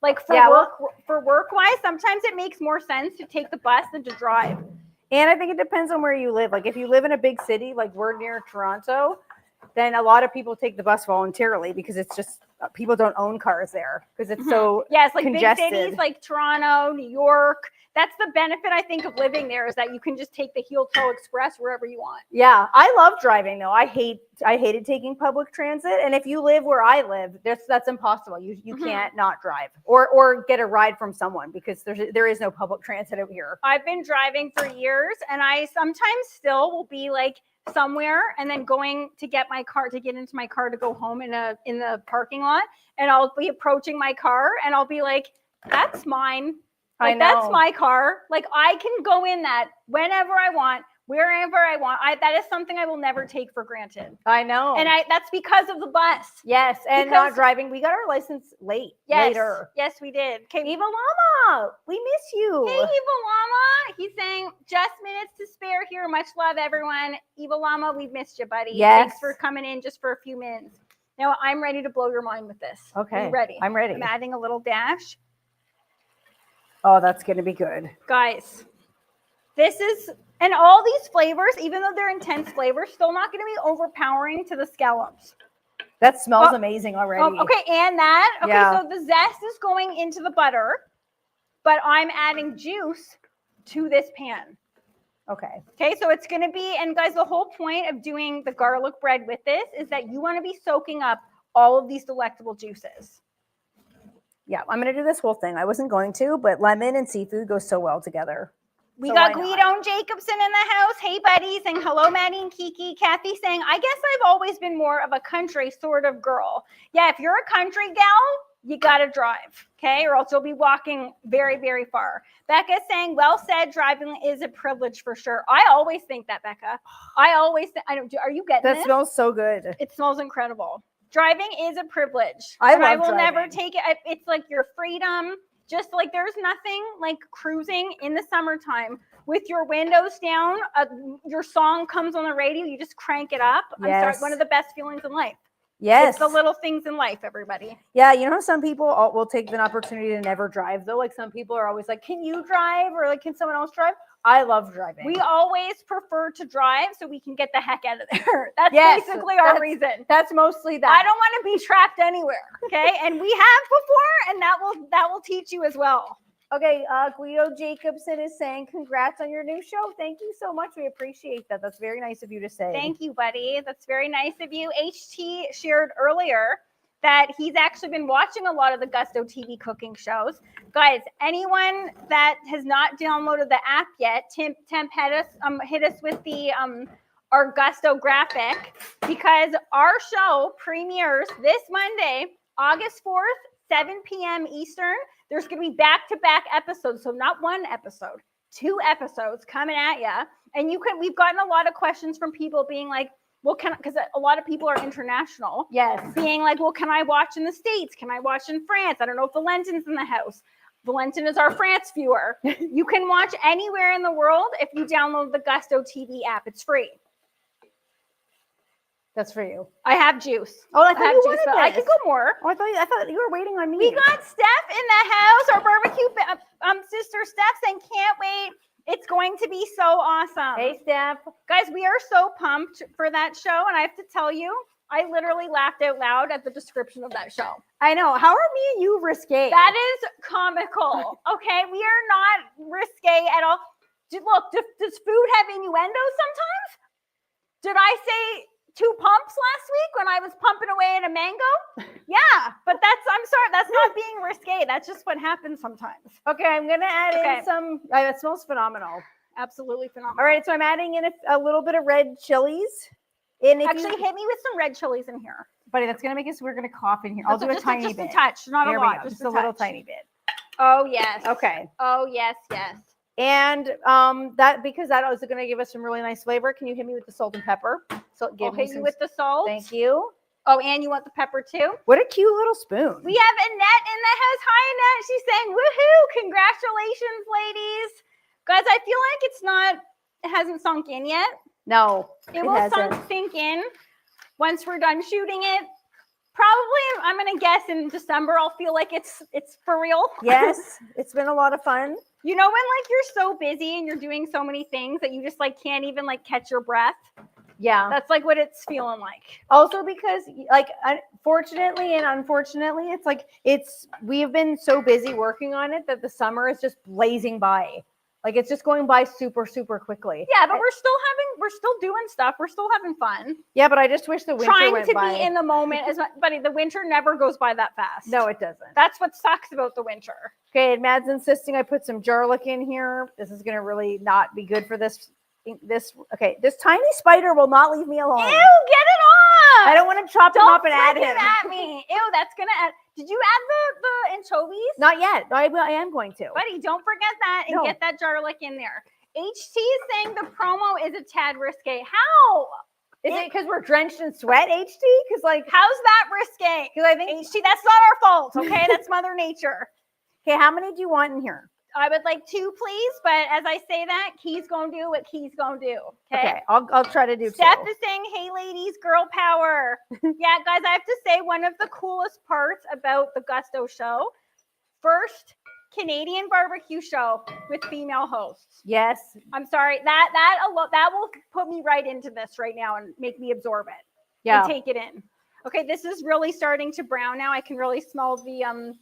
Like for work wise, sometimes it makes more sense to take the bus than to drive. And I think it depends on where you live. Like if you live in a big city, like we're near Toronto, then a lot of people take the bus voluntarily because it's just people don't own cars there because it's so like congested. Big cities like Toronto, New York. That's the benefit, I think, of living there is that you can just take the heel toe express wherever you want. Yeah, I love driving though. I hated taking public transit, and if you live where I live, that's impossible. You can't not drive or get a ride from someone because there is no public transit out here. I've been driving for years, and I sometimes still will be like somewhere and then going to get into my car to go home in the parking lot, and I'll be approaching my car and I'll be like, that's mine. Like, that's my car. Like, I can go in that whenever I want, wherever I want. That is something I will never take for granted. I know. And that's because of the bus. Yes, and not driving. We got our license later. Yes, we did. Okay, Eva Llama, we miss you. Hey, Eva Llama. He's saying, just minutes to spare here. Much love, everyone. Eva Llama, we've missed you, buddy. Yes. Thanks for coming in just for a few minutes. Now, I'm ready to blow your mind with this. Okay. Are you ready? I'm ready. I'm adding a little dash. Oh, that's going to be good. Guys, and all these flavors, even though they're intense flavors, still not going to be overpowering to the scallops. That smells amazing already. Okay, and that. Okay, yeah. So the zest is going into the butter, but I'm adding juice to this pan. Okay. Okay, so it's going to be, and guys, the whole point of doing the garlic bread with this is that you want to be soaking up all of these delectable juices. Yeah, I'm going to do this whole thing. I wasn't going to, but lemon and seafood go so well together. We So got why not? Guido and Jacobson in the house. Hey, buddies. And hello, Maddie and Kiki. Kathy saying, I guess I've always been more of a country sort of girl. Yeah, if you're a country gal, you got to drive, okay? Or else you'll be walking very, very far. Becca saying, well said, driving is a privilege for sure. I always think that, Becca. I always think, are you getting That this? smells so good. It smells incredible. Driving is a privilege. I will never driving. take it. It's like your freedom. Just like there's nothing like cruising in the summertime with your windows down. Your song comes on the radio. You just crank it up. Yes. I'm sorry. One of the best feelings in life. Yes. It's the little things in life, everybody. Yeah, you know, some people will take an opportunity to never drive, though. Like some people are always like, can you drive? Or like, can someone else drive? I love driving. We always prefer to drive so we can get the heck out of there. That's basically our reason. That's mostly that. I don't want to be trapped anywhere. Okay. And we have before, and that will teach you as well. Okay, Guido Jacobson is saying, congrats on your new show. Thank you so much. We appreciate that. That's very nice of you to say. Thank you, buddy. That's very nice of you. HT shared earlier that he's actually been watching a lot of the Gusto TV cooking shows. Guys, anyone that has not downloaded the app yet, Temp hit us with the our Gusto graphic, because our show premieres this Monday, August 4th, 7 p.m. Eastern. There's going to be back-to-back episodes. So not one episode, 2 episodes coming at you. And we've gotten a lot of questions from people being like, well, because a lot of people are international. Yes. Being like, well, can I watch in the States? Can I watch in France? I don't know if Valentin's in the house. Valentin is our France viewer. You can watch anywhere in the world if you download the Gusto TV app. It's free. That's for you. I have juice. Oh, I thought you juice, wanted I this. could go more. Oh, I thought you were waiting on me. We got Steph in the house. Our barbecue sister Steph saying, can't wait. It's going to be so awesome. Hey, Steph. Guys, we are so pumped for that show. And I have to tell you, I literally laughed out loud at the description of that show. I know. How are me and you risque? That is comical. Okay, we are not risque at all. Look, does food have innuendos sometimes? Did I say 2 pumps last week when I was pumping away at a mango? Yeah, but I'm sorry, that's not being risque. That's just what happens sometimes. Okay, I'm going to add in some, it smells phenomenal. Absolutely phenomenal. All right, so I'm adding in a little bit of red chilies. And Actually, hit me with some red chilies in here. Buddy, that's going to make us, we're going to cough in here. I'll do a tiny bit. Just a touch, not a lot. Just a little tiny bit. Oh, yes. Okay. Oh, yes, yes. And because that is going to give us some really nice flavor. Can you hit me with the salt and pepper? So I'll hit you with the salt. Thank you. Oh, and you want the pepper too? What a cute little spoon. We have Annette in the house. Hi, Annette. She's saying, woohoo, congratulations, ladies. Guys, I feel like it hasn't sunk in yet. No, it will sink in once we're done shooting it. Probably, I'm going to guess in December, I'll feel like it's for real. Yes, it's been a lot of fun. You know, when like you're so busy and you're doing so many things that you just like can't even like catch your breath. Yeah. That's like what it's feeling like. Also because like fortunately and unfortunately, it's like we have been so busy working on it that the summer is just blazing by. Like it's just going by super, super quickly. Yeah, but we're still doing stuff. We're still having fun. Yeah, but I just wish the winter went by. Trying to be in the moment buddy, the winter never goes by that fast. No, it doesn't. That's what sucks about the winter. Okay, and Mad's insisting I put some garlic in here. This is gonna really not be good for this. Okay, this tiny spider will not leave me alone. Ew, get it off! I don't want to chop him up and add him. Don't at me. Ew, that's gonna add. Did you add the anchovies? Not yet. I am going to. Buddy, don't forget that and get that garlic in there. HT is saying the promo is a tad risque. How? Is it because we're drenched in sweat, HT? Because like, how's that risque? Because I think HT, that's not our fault. Okay, that's Mother Nature. Okay, how many do you want in here? I would like 2, please. But as I say that, Key's gonna do what Key's gonna do. Okay, I'll try to do. Steph is saying, "Hey, ladies, girl power." Yeah, guys, I have to say one of the coolest parts about the Gusto show, first Canadian barbecue show with female hosts. Yes, I'm sorry that will put me right into this right now and make me absorb it. Yeah, and take it in. Okay, this is really starting to brown now. I can really smell the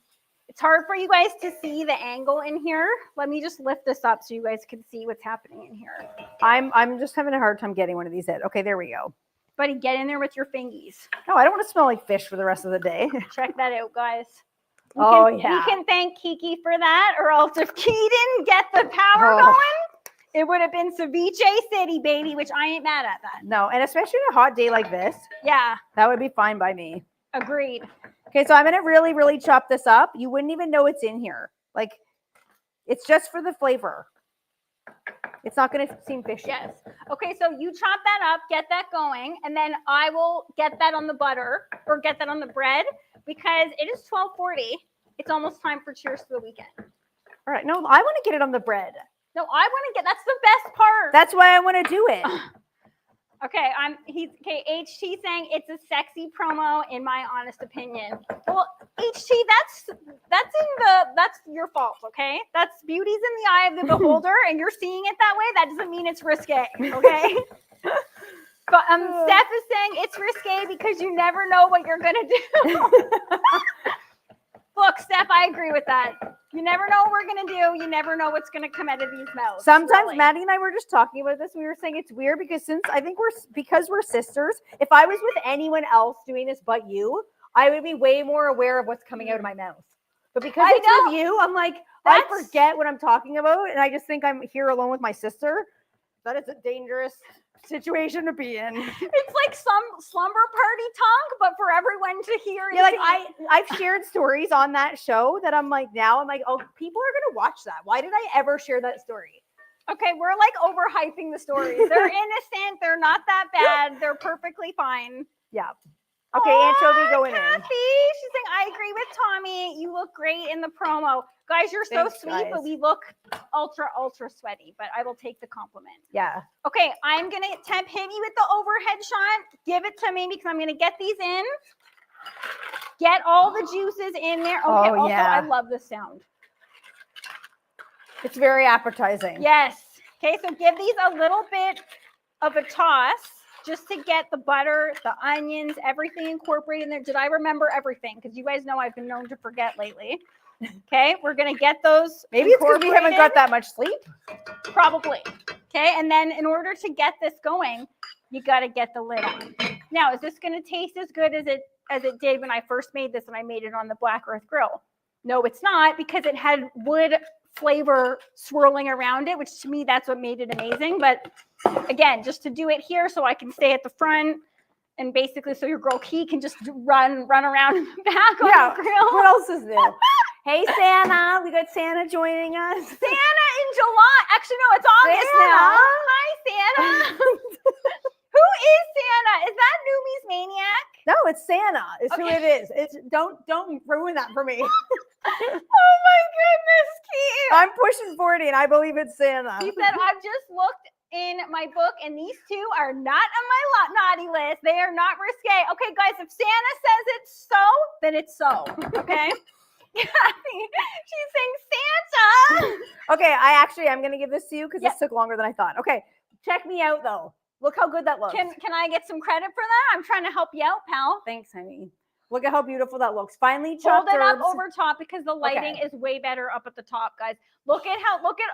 It's hard for you guys to see the angle in here. Let me just lift this up so you guys can see what's happening in here. I'm just having a hard time getting one of these in. Okay, there we go. Buddy, get in there with your fingies. No, I don't want to smell like fish for the rest of the day. Check that out, guys. We can thank Kiki for that, or else if Kiki didn't get the power going, it would have been ceviche city, baby, which I ain't mad at that. No, and especially on a hot day like this. Yeah. That would be fine by me. Agreed. Okay, so I'm going to really, really chop this up. You wouldn't even know it's in here. Like, it's just for the flavor. It's not going to seem fishy. Yes. Okay, so you chop that up, get that going, and then I will get that on the butter or get that on the bread because it is 12:40. It's almost time for cheers to the weekend. All right. No, I want to get it on the bread. No, I want to get, that's the best part. That's why I want to do it. Okay, HT saying it's a sexy promo in my honest opinion. Well, HT, that's your fault, okay? That's beauty's in the eye of the beholder and you're seeing it that way. That doesn't mean it's risque, okay? But Steph is saying it's risque because you never know what you're gonna do. Look, Steph, I agree with that. You never know what we're going to do. You never know what's going to come out of these mouths. Sometimes really. Maddie and I were just talking about this. We were saying it's weird because because we're sisters, if I was with anyone else doing this but you, I would be way more aware of what's coming out of my mouth. But because it's with you, I'm like, I forget what I'm talking about. And I just think I'm here alone with my sister. That is a dangerous situation to be in. It's like some slumber party talk, but for everyone to hear. Yeah, like I've shared stories on that show that I'm like, oh, people are gonna watch that. Why did I ever share that story? Okay, we're like overhyping the stories. They're innocent. They're not that bad. They're perfectly fine. Yeah. Okay, Anchovy going Kathy, in. She's saying, I agree with Tommy. You look great in the promo. Guys, you're so sweet, guys. but we look ultra, ultra sweaty. But I will take the compliment. Yeah. Okay, I'm going to hit me with the overhead shot. Give it to me because I'm going to get these in. Get all the juices in there. Okay, also, I love the sound. It's very appetizing. Yes. Okay, so give these a little bit of a toss just to get the butter, the onions, everything incorporated in there. Did I remember everything? Because you guys know I've been known to forget lately. Okay, we're going to get those. Maybe it's because we haven't got that much sleep. Probably. Okay, and then in order to get this going, you got to get the lid on. Now, is this going to taste as good as it did when I first made this and I made it on the Black Earth Grill? No, it's not, because it had wood flavor swirling around it, which to me, that's what made it amazing. But again, just to do it here so I can stay at the front and basically so your girl Key can just run around in the back on the grill. What else is new? Hey, Santa. We got Santa joining us. Santa in July. Actually, no, it's August now. Hi, Santa. Who is Santa? Is that Numi's Maniac? No, it's Santa. It's who it is. It's don't ruin that for me. Oh my goodness, Key. I'm pushing 40 and I believe it's Santa. He said, I've just looked in my book and these two are not on my naughty list. They are not risque. Okay, guys, if Santa says it's so, then it's so. Okay. She's saying Santa. Okay, I'm gonna give this to you because this took longer than I thought. Okay, check me out though. Look how good that looks. Can I get some credit for that? I'm trying to help you out, pal. Thanks, honey. Look at how beautiful that looks. Finely chopped Hold it herbs. up over top because the lighting is way better up at the top, guys. Look at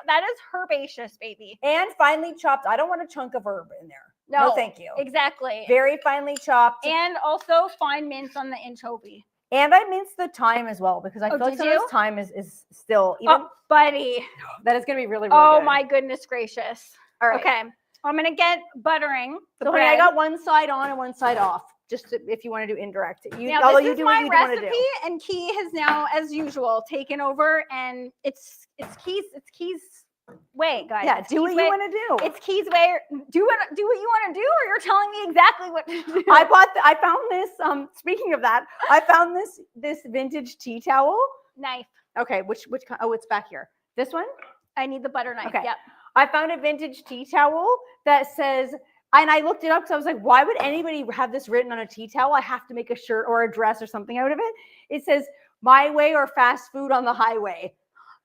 that is herbaceous, baby. And finely chopped. I don't want a chunk of herb in there. No, thank you. Exactly. Very finely chopped. And also fine mince on the anchovy. And I minced the thyme as well because I feel like some of this thyme is still even. Oh, buddy. That is going to be really, really good. Oh, my goodness gracious. All right. Okay. I'm going to get buttering the bread. Honey, I got one side on and one side off. Just if you want to do indirect. Now, this is my recipe, and Key has now, as usual, taken over, and it's Key's way, guys. Yeah, do what you want to do. It's Key's way. Do what you want to do, or you're telling me exactly what to do. I found this. Speaking of that, I found this vintage tea towel knife. Okay, which oh, it's back here. This one. I need the butter knife. Okay. Yep. I found a vintage tea towel that says. And I looked it up because I was like, why would anybody have this written on a tea towel? I have to make a shirt or a dress or something out of it. It says, my way or fast food on the highway.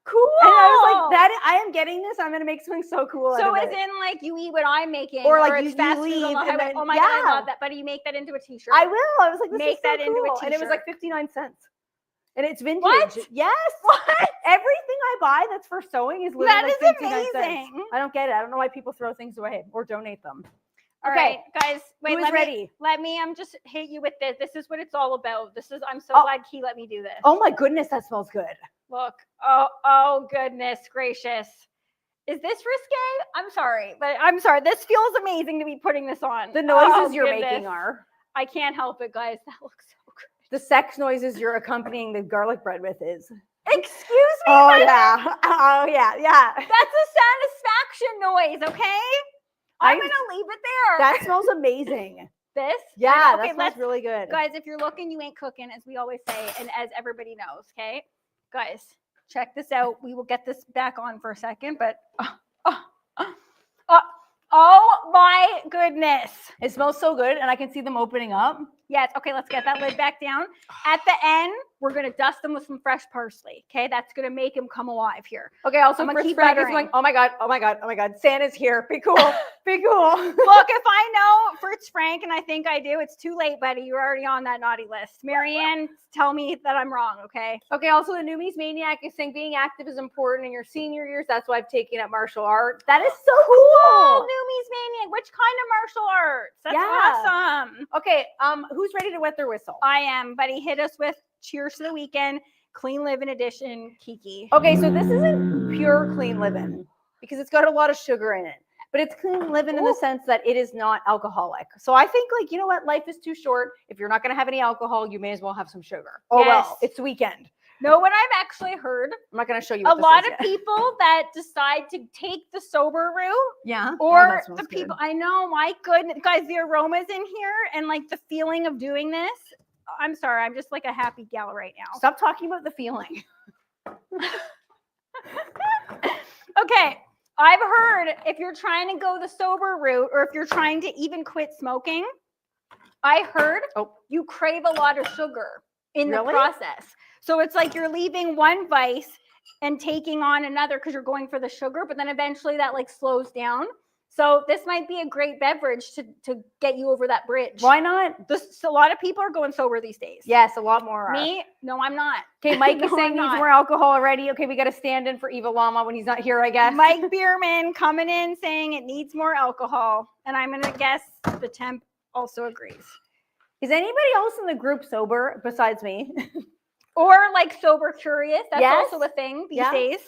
Cool. And I was like, I am getting this. I'm going to make something so cool. So as in like you eat what I'm making or like it's fast food on the highway. Then, oh my God, I love that. But you make that into a t-shirt. I will. I was like, this make is so that cool. into a t-shirt. And it was like 59 cents. And it's vintage. What? Yes. What? Everything I buy that's for sewing is literally That like is 59 cents. amazing. I don't get it. I don't know why people throw things away or donate them. All Okay. right, guys, wait, Who is ready? let me just hit you with this. This is what it's all about. I'm so Oh. glad Key let me do this. Oh my goodness, that smells good. Look. Oh goodness gracious. Is this risque? I'm sorry, but I'm sorry. This feels amazing to be putting this on. The noises Oh, you're goodness. making are. I can't help it, guys. That looks so good. The sex noises you're accompanying the garlic bread with is. Excuse me. Oh Mother? yeah. Oh yeah. That's a satisfaction noise, okay? I'm gonna leave it there. That smells amazing. This? Yeah, Okay, that smells really good. Guys, if you're looking, you ain't cooking, as we always say, and as everybody knows, okay? Guys, check this out. We will get this back on for a second, but oh my goodness. It smells so good, and I can see them opening up. Yes, okay, let's get that lid back down. At the end, we're gonna dust them with some fresh parsley, okay? That's gonna make them come alive here. Okay, also I'm gonna Fritz keep Frank is buttering. going, oh my God, Santa's here. Be cool, be cool. Look, if I know Fritz Frank, and I think I do, it's too late, buddy. You're already on that naughty list. Marianne, tell me that I'm wrong, okay? Okay, also the Newbies Maniac is saying being active is important in your senior years. That's why I've taken up martial arts. That is so Oh, cool. Newbies Maniac. Which kind of martial arts? That's Yeah. awesome. Okay, who's ready to wet their whistle? I am, buddy. Hit us with Cheers to the Weekend, Clean Living Edition, Kiki. Okay, so this isn't pure clean living because it's got a lot of sugar in it, but it's clean living in the sense that it is not alcoholic. So I think, like, you know what? Life is too short. If you're not going to have any alcohol, you may as well have some sugar. Oh, Yes. well, it's the weekend. Know what I've actually heard? I'm not going to show you A what this lot is of yet. people that decide to take the sober route, Yeah. or the people, I know, my goodness, guys, the aromas in here and like the feeling of doing this. I'm sorry, I'm just like a happy gal right now. Stop talking about the feeling. Okay, I've heard if you're trying to go the sober route, or if you're trying to even quit smoking, I heard you crave a lot of sugar in the process. So it's like you're leaving one vice and taking on another because you're going for the sugar, but then eventually that like slows down. So this might be a great beverage to get you over that bridge. Why not? A lot of people are going sober these days. Yes, a lot more are. Me? No, I'm not. Okay, Mike is No, saying I'm needs not. more alcohol already. Okay, we got to stand in for Eva Lama when he's not here, I guess. Mike Bierman coming in saying it needs more alcohol. And I'm going to guess the temp also agrees. Is anybody else in the group sober besides me? Or like sober curious. That's Yes. also a thing these Yeah. days.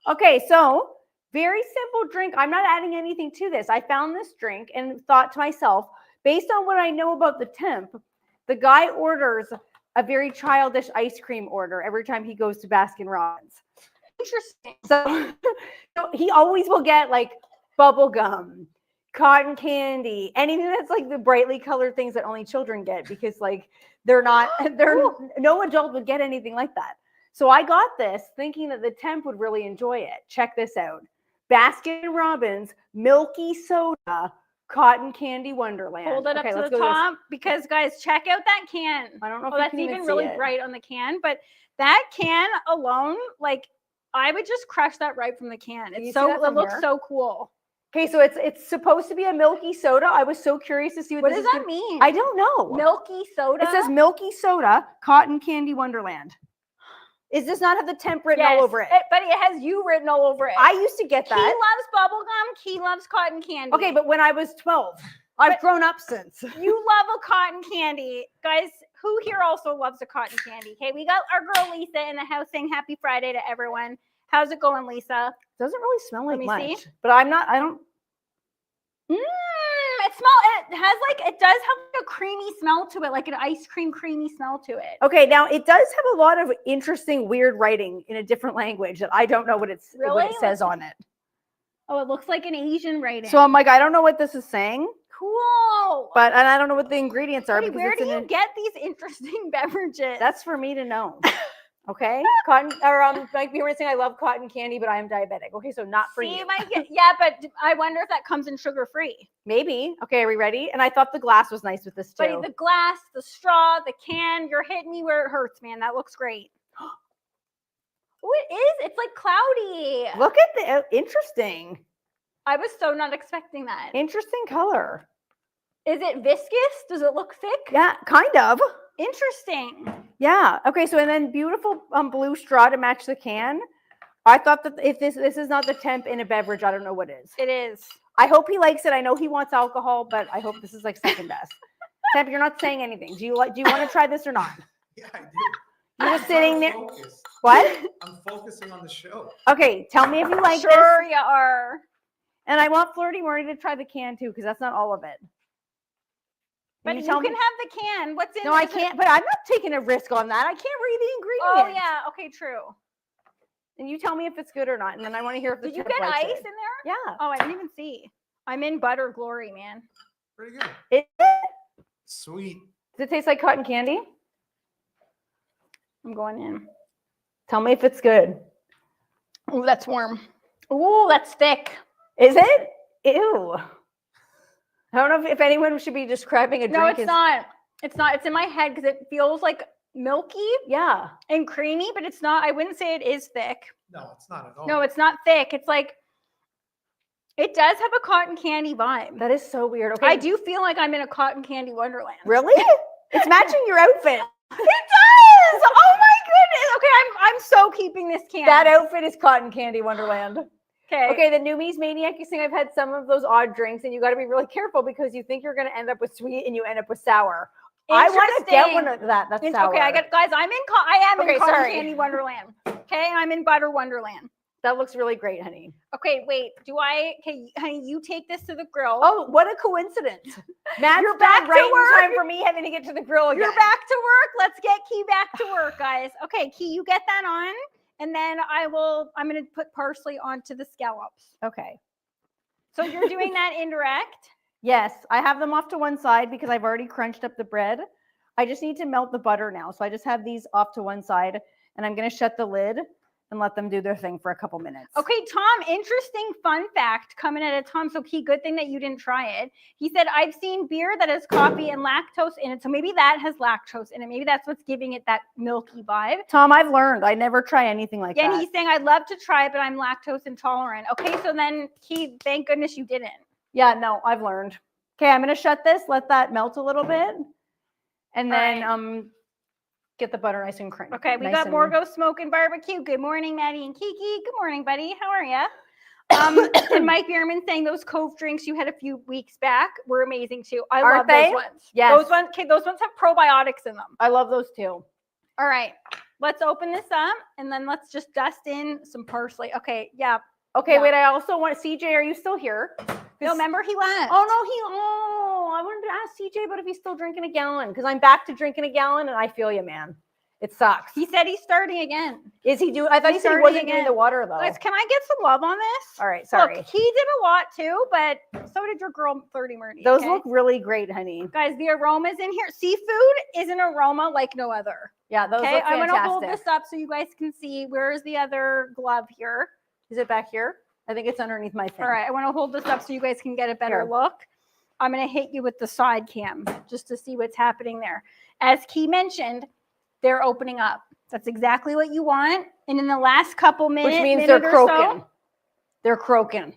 Okay, so very simple drink. I'm not adding anything to this. I found this drink and thought to myself, based on what I know about the temp, the guy orders a very childish ice cream order every time he goes to Baskin Robbins. Interesting. So he always will get like bubble gum, cotton candy, anything that's like the brightly colored things that only children get, because like no adult would get anything like that. So I got this thinking that the temp would really enjoy it. Check this out. Baskin Robbins milky soda cotton candy wonderland. Hold it Okay, up let's to the go top because guys, check out that can. I don't know if Oh, you that's can even see really it. bright on the can, but that can alone, like I would just crush that right from the can. you It's see so that it from looks here? so cool. Okay, so it's supposed to be a milky soda. I was so curious to see What this does is that gonna- mean? I don't know. Milky soda. It says milky soda, cotton candy wonderland. It does not have the temp written all over it. But it has you written all over it. I used to get He that. loves bubblegum. He loves cotton candy. Okay, but when I was 12, I've grown up since. You love a cotton candy. Guys, who here also loves a cotton candy? Okay, we got our girl Lisa in the house saying happy Friday to everyone. How's it going, Lisa? Doesn't really smell like me much. see. But I don't. It does have like a creamy smell to it, like an ice cream creamy smell to it. Okay, now it does have a lot of interesting, weird writing in a different language that I don't know what what Really? it says on it. Oh, it looks like an Asian writing. So I'm like, I don't know what this is saying, cool. and I don't know what the ingredients are. Buddy, because where it's do you get these interesting beverages? That's for me to know. Okay, Mike Bierman saying I love cotton candy, but I am diabetic. Okay, so not for you. Yeah, but I wonder if that comes in sugar free. Maybe. Okay, are we ready? And I thought the glass was nice with this too. Buddy, the glass, the straw, the can, you're hitting me where it hurts, man. That looks great. Oh, it is. It's like cloudy. Look at the interesting. I was so not expecting that. Interesting color. Is it viscous? Does it look thick? Yeah, kind of. Interesting. Yeah. Okay. So and then beautiful blue straw to match the can. I thought that if this is not the temp in a beverage, I don't know what is. It is. I hope he likes it. I know he wants alcohol, but I hope this is like second best. Temp, you're not saying anything. Do you want to try this or not? Yeah, I do. You're just sitting there. Focus. What? I'm focusing on the show. Okay. Tell me if you like this. Sure you are. And I want Flirty Morty to try the can too, because that's not all of it. But you can have the can. What's in No, I can't. But I'm not taking a risk on that. I can't read the Oh, ingredients. yeah. Okay, true. And you tell me if it's good or not, and then I want to hear if the Did you temp get likes ice it. in there? Yeah. Oh, I didn't even see. I'm in butter glory, man. Pretty good. Does Sweet. it taste like cotton candy? I'm going in. Tell me if it's good. Oh, that's warm. Oh, that's thick. Is it? Ew. I don't know if anyone should be describing a drink. No, it's not. It's not. It's in my head because it feels like milky Yeah. and creamy, but it's not. I wouldn't say it is thick. No, it's not at all. No, it's not thick. It's like, it does have a cotton candy vibe. That is so weird. Okay. I do feel like I'm in a cotton candy wonderland. Really? It's matching your outfit. It does. Oh my goodness. Okay, I'm so keeping this can. That outfit is cotton candy wonderland. Okay. Okay, the Newmies Maniac is saying I've had some of those odd drinks, and you got to be really careful because you think you're going to end up with sweet and you end up with sour. I want to get one of that. That's sour. Okay, guys. I am in Okay, cotton sorry. candy wonderland. Okay, I'm in butter wonderland. That looks really great, honey. Okay, wait. Okay, honey, you take this to the grill. Oh, what a coincidence. Matt's You're back right to work. in time for me having to get to the grill again. You're back to work. Let's get Key back to work, guys. Okay, Key, you get that on, and then I'm going to put parsley onto the scallops. Okay. So you're doing that indirect. Yes, I have them off to one side because I've already crunched up the bread. I just need to melt the butter now. So I just have these off to one side, and I'm going to shut the lid and let them do their thing for a couple minutes. Okay, Tom, interesting fun fact coming at a Tom. So Key, good thing that you didn't try it. He said, I've seen beer that has coffee and lactose in it. So maybe that has lactose in it. Maybe that's what's giving it that milky vibe. Tom, I've learned. I never try anything like Yeah, that. and he's saying, I'd love to try it, but I'm lactose intolerant. Okay, so then Key, thank goodness you didn't. Yeah, no, I've learned. Okay, I'm going to shut this, let that melt a little bit, and then get the butter nice and crunchy. Okay, we got Morgo Smoke and Barbecue. Good morning, Maddie and Kiki. Good morning, buddy. How are you? And Mike Bierman saying those Cove drinks you had a few weeks back were amazing too. I love those ones. Yes. Those ones, okay, those ones have probiotics in them. I love those too. All right, let's open this up and then let's just dust in some parsley. Okay, yeah. Okay, Yeah. wait, I also want, CJ, are you still here? No, remember he left. I wanted to ask CJ about if he's still drinking a gallon because I'm back to drinking a gallon and I feel you, man. It sucks. He said he's starting again. Is he doing? I thought he said he starting wasn't doing again. the water though. Guys, can I get some love on this? All right, sorry. Look, he did a lot too, but so did your girl, 30 Murdy. Those okay? look really great, honey. Guys, the aromas in here. Seafood is an aroma like no other. Yeah, those Okay, look I'm fantastic. gonna hold this up so you guys can see. Where is the other glove here? Is it back here? I think it's underneath my thing. All right, I want to hold this up so you guys can get a better Here. look. I'm gonna hit you with the side cam just to see what's happening there. As Key mentioned, they're opening up. That's exactly what you want. And in the last couple minutes, Which means they're croaking. So, they're croaking.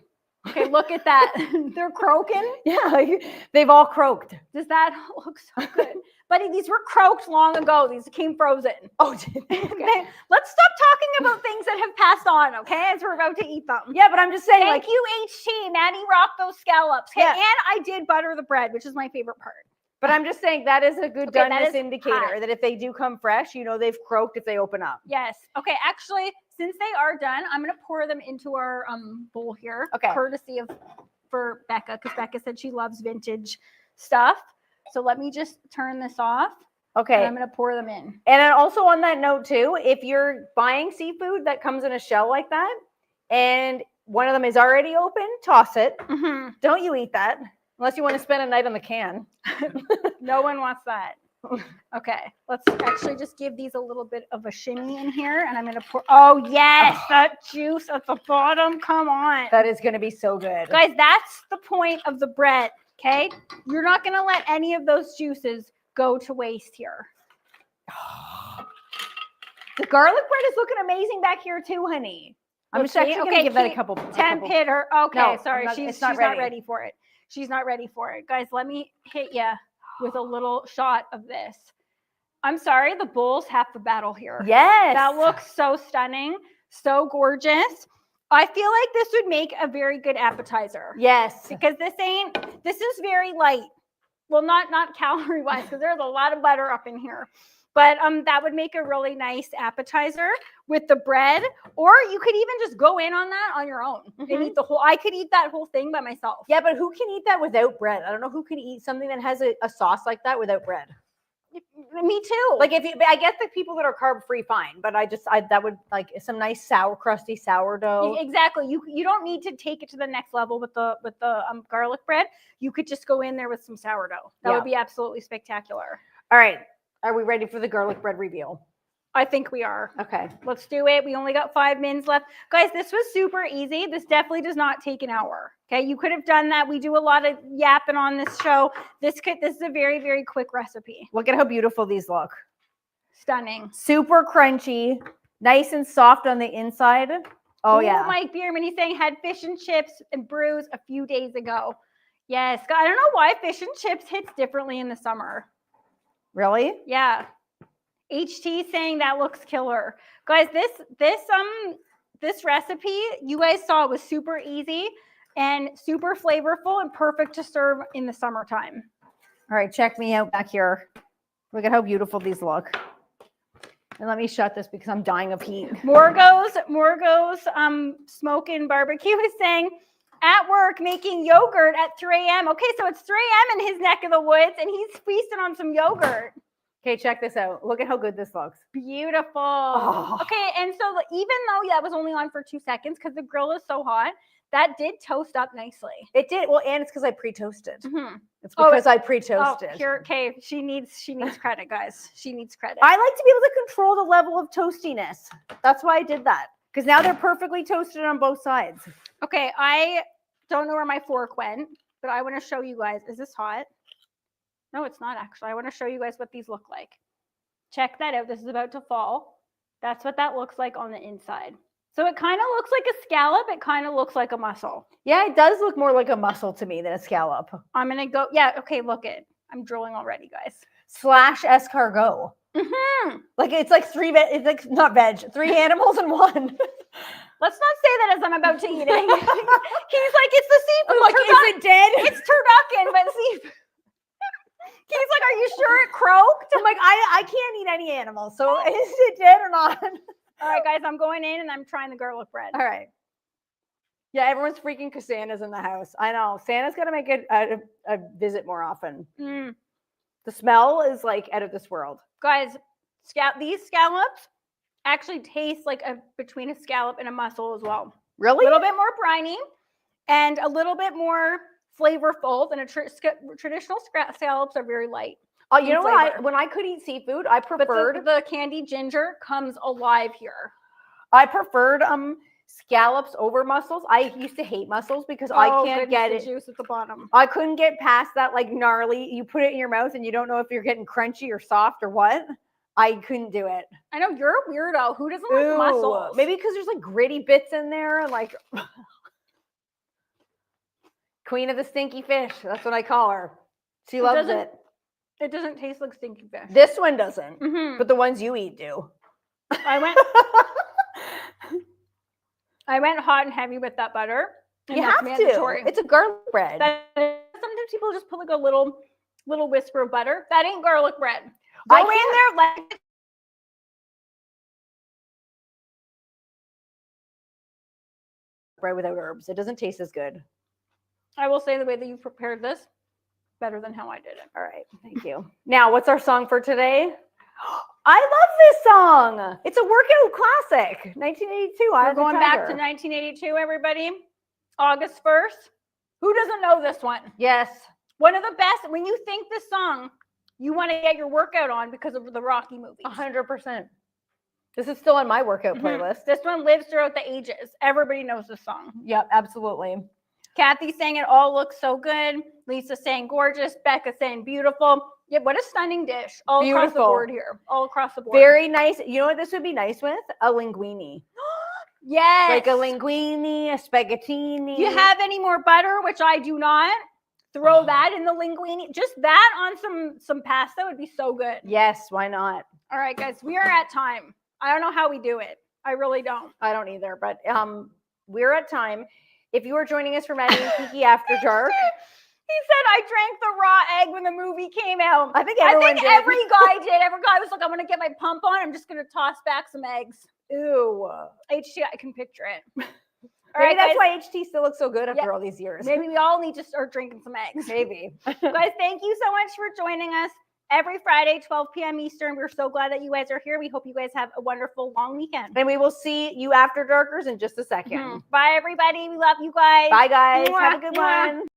okay, look at that. They're croaking. Yeah, they've all croaked. Does that look so good? Buddy, these were croaked long ago. These came frozen. Oh, did they? Okay. Let's stop talking about things that have passed on, okay, as we're about to eat them. Yeah, but I'm just saying, Thank you, HT. Maddie rocked those scallops. Okay, Yeah. and I did butter the bread, which is my favorite part. but I'm just saying that is a good Okay, that doneness is indicator hot. that if they do come fresh, you know they've croaked if they open up. Yes. Okay, actually, since they are done, I'm going to pour them into our bowl here. Okay. Courtesy for Becca, because Becca said she loves vintage stuff. So let me just turn this off. Okay. And I'm going to pour them in. And then also on that note too, if you're buying seafood that comes in a shell like that, and one of them is already open, toss it. Mm-hmm. Don't you eat that unless you want to spend a night on the can. No one wants that. Okay, let's actually just give these a little bit of a shimmy in here, and I'm going to pour. Oh yes, that juice at the bottom. Come on, That is going to be so good. guys. That's the point of the bread. Okay, you're not going to let any of those juices go to waste here. The garlic bread is looking amazing back here too, honey. I'm Let's just see. actually going to give that a Kate, couple. Temp hit her. Okay, No, sorry, I'm not- she's it's not not ready. ready for it. She's not ready for it, guys. Let me hit you with a little shot of this. I'm sorry, the bowl's half the battle here. Yes. That looks so stunning, so gorgeous. I feel like this would make a very good appetizer. Yes. Because this is very light. Well, not calorie wise, because there's a lot of butter up in here. But that would make a really nice appetizer with the bread, or you could even just go in on that on your own and eat the whole. I could eat that whole thing by myself. Yeah, but who can eat that without bread? I don't know who can eat something that has a sauce like that without bread. Me too. Like I get the people that are carb free, fine, but that would like some nice crusty sourdough. Exactly. You don't need to take it to the next level with the garlic bread. You could just go in there with some sourdough. That would be absolutely spectacular. All right, are we ready for the garlic bread reveal? I think we are. Okay, let's do it. We only got 5 minutes left, guys. This was super easy. This definitely does not take an hour. Okay, you could have done that. We do a lot of yapping on this show. This is a very, very quick recipe. Look at how beautiful these look. Stunning. Super crunchy, nice and soft on the inside. Oh yeah. Mike Bierman, he's saying had fish and chips and brews a few days ago. Yes, I don't know why fish and chips hits differently in the summer. Really? Yeah. HT saying that looks killer. Guys, this recipe you guys saw was super easy and super flavorful and perfect to serve in the summertime. All right, check me out back here. Look at how beautiful these look. And let me shut this because I'm dying of heat. Morgo's smoking barbecue is saying at work making yogurt at 3 a.m. Okay, so it's 3 a.m. in his neck of the woods and he's feasting on some yogurt. Okay, check this out. Look at how good this looks. Beautiful. Oh. Okay, and so even though that was only on for 2 seconds because the grill is so hot, that did toast up nicely. It did. Well, and it's because I pre-toasted. Mm-hmm. It's because I pre-toasted. Okay, she needs credit, guys. She needs credit. I like to be able to control the level of toastiness. That's why I did that. Because now they're perfectly toasted on both sides. Okay, I don't know where my fork went, but I want to show you guys. Is this hot? No, it's not actually. I want to show you guys what these look like. Check that out. This is about to fall. That's what that looks like on the inside. So it kind of looks like a scallop. It kind of looks like a mussel. Yeah, it does look more like a mussel to me than a scallop. I'm going to go. Yeah, okay, look it. I'm drooling already, guys. / escargot. Mm-hmm. Like it's like it's like not veg, 3 animals in one. Let's not say that as I'm about to eat it. He's like, it's the seafood. I'm like, is it dead? It's turducken, but seafood. He's like, are you sure it croaked? I'm like, I can't eat any animals, so is it dead or not? All right, guys, I'm going in and I'm trying the garlic bread. All right. Yeah, everyone's freaking because Santa's in the house. I know. Santa's got to make a visit more often. Mm. The smell is like out of this world. Guys, these scallops actually taste like between a scallop and a mussel as well. Really? A little bit more briny and a little bit more flavorful than traditional scallops are very light. Oh, you know what? When I could eat seafood, I preferred the candied ginger comes alive here. I preferred scallops over mussels. I used to hate mussels because I can't get it. Juice at the bottom. I couldn't get past that like gnarly. You put it in your mouth and you don't know if you're getting crunchy or soft or what. I couldn't do it. I know you're a weirdo. Who doesn't like mussels? Maybe because there's like gritty bits in there, like queen of the stinky fish. That's what I call her. She loves it. It doesn't taste like stinky fish. This one doesn't, but the ones you eat do. I went hot and heavy with that butter. You have to. It's a garlic bread. Sometimes people just put like a little whisper of butter. That ain't garlic bread. Go in there like bread without herbs. It doesn't taste as good. I will say the way that you prepared this, better than how I did it. All right, thank you. Now, what's our song for today? I love this song. It's a workout classic, 1982. We're going back to 1982, everybody. August 1st. Who doesn't know this one? Yes. One of the best. When you think this song, you want to get your workout on because of the Rocky movies. 100%. This is still on my workout playlist. This one lives throughout the ages. Everybody knows this song. Yep, absolutely. Kathy saying it all looks so good. Lisa saying gorgeous. Becca saying beautiful. Yeah, what a stunning dish. All across the board here. All across the board. Very nice. You know what this would be nice with? A linguine. Yes. Like a linguine, a spaghettini. Do you have any more butter, which I do not? Throw that in the linguine. Just that on some pasta would be so good. Yes, why not? All right, guys, we are at time. I don't know how we do it. I really don't. I don't either, but we're at time. If you are joining us for Maddie and Kiki After Dark, He said I drank the raw egg when the movie came out. I think everyone did. every guy did. Every guy was like, I'm gonna get my pump on. I'm just gonna toss back some eggs. Ew. HT, I can picture it. All Maybe right, that's guys, why HT still looks so good after Yeah. all these years. maybe we all need to start drinking some eggs. Maybe. Guys, thank you so much for joining us every Friday, 12 p.m. Eastern. We're so glad that you guys are here. We hope you guys have a wonderful long weekend. And we will see you After Darkers in just a second. Bye, everybody. We love you guys. Bye, guys. Have a Mwah, good mwah. one.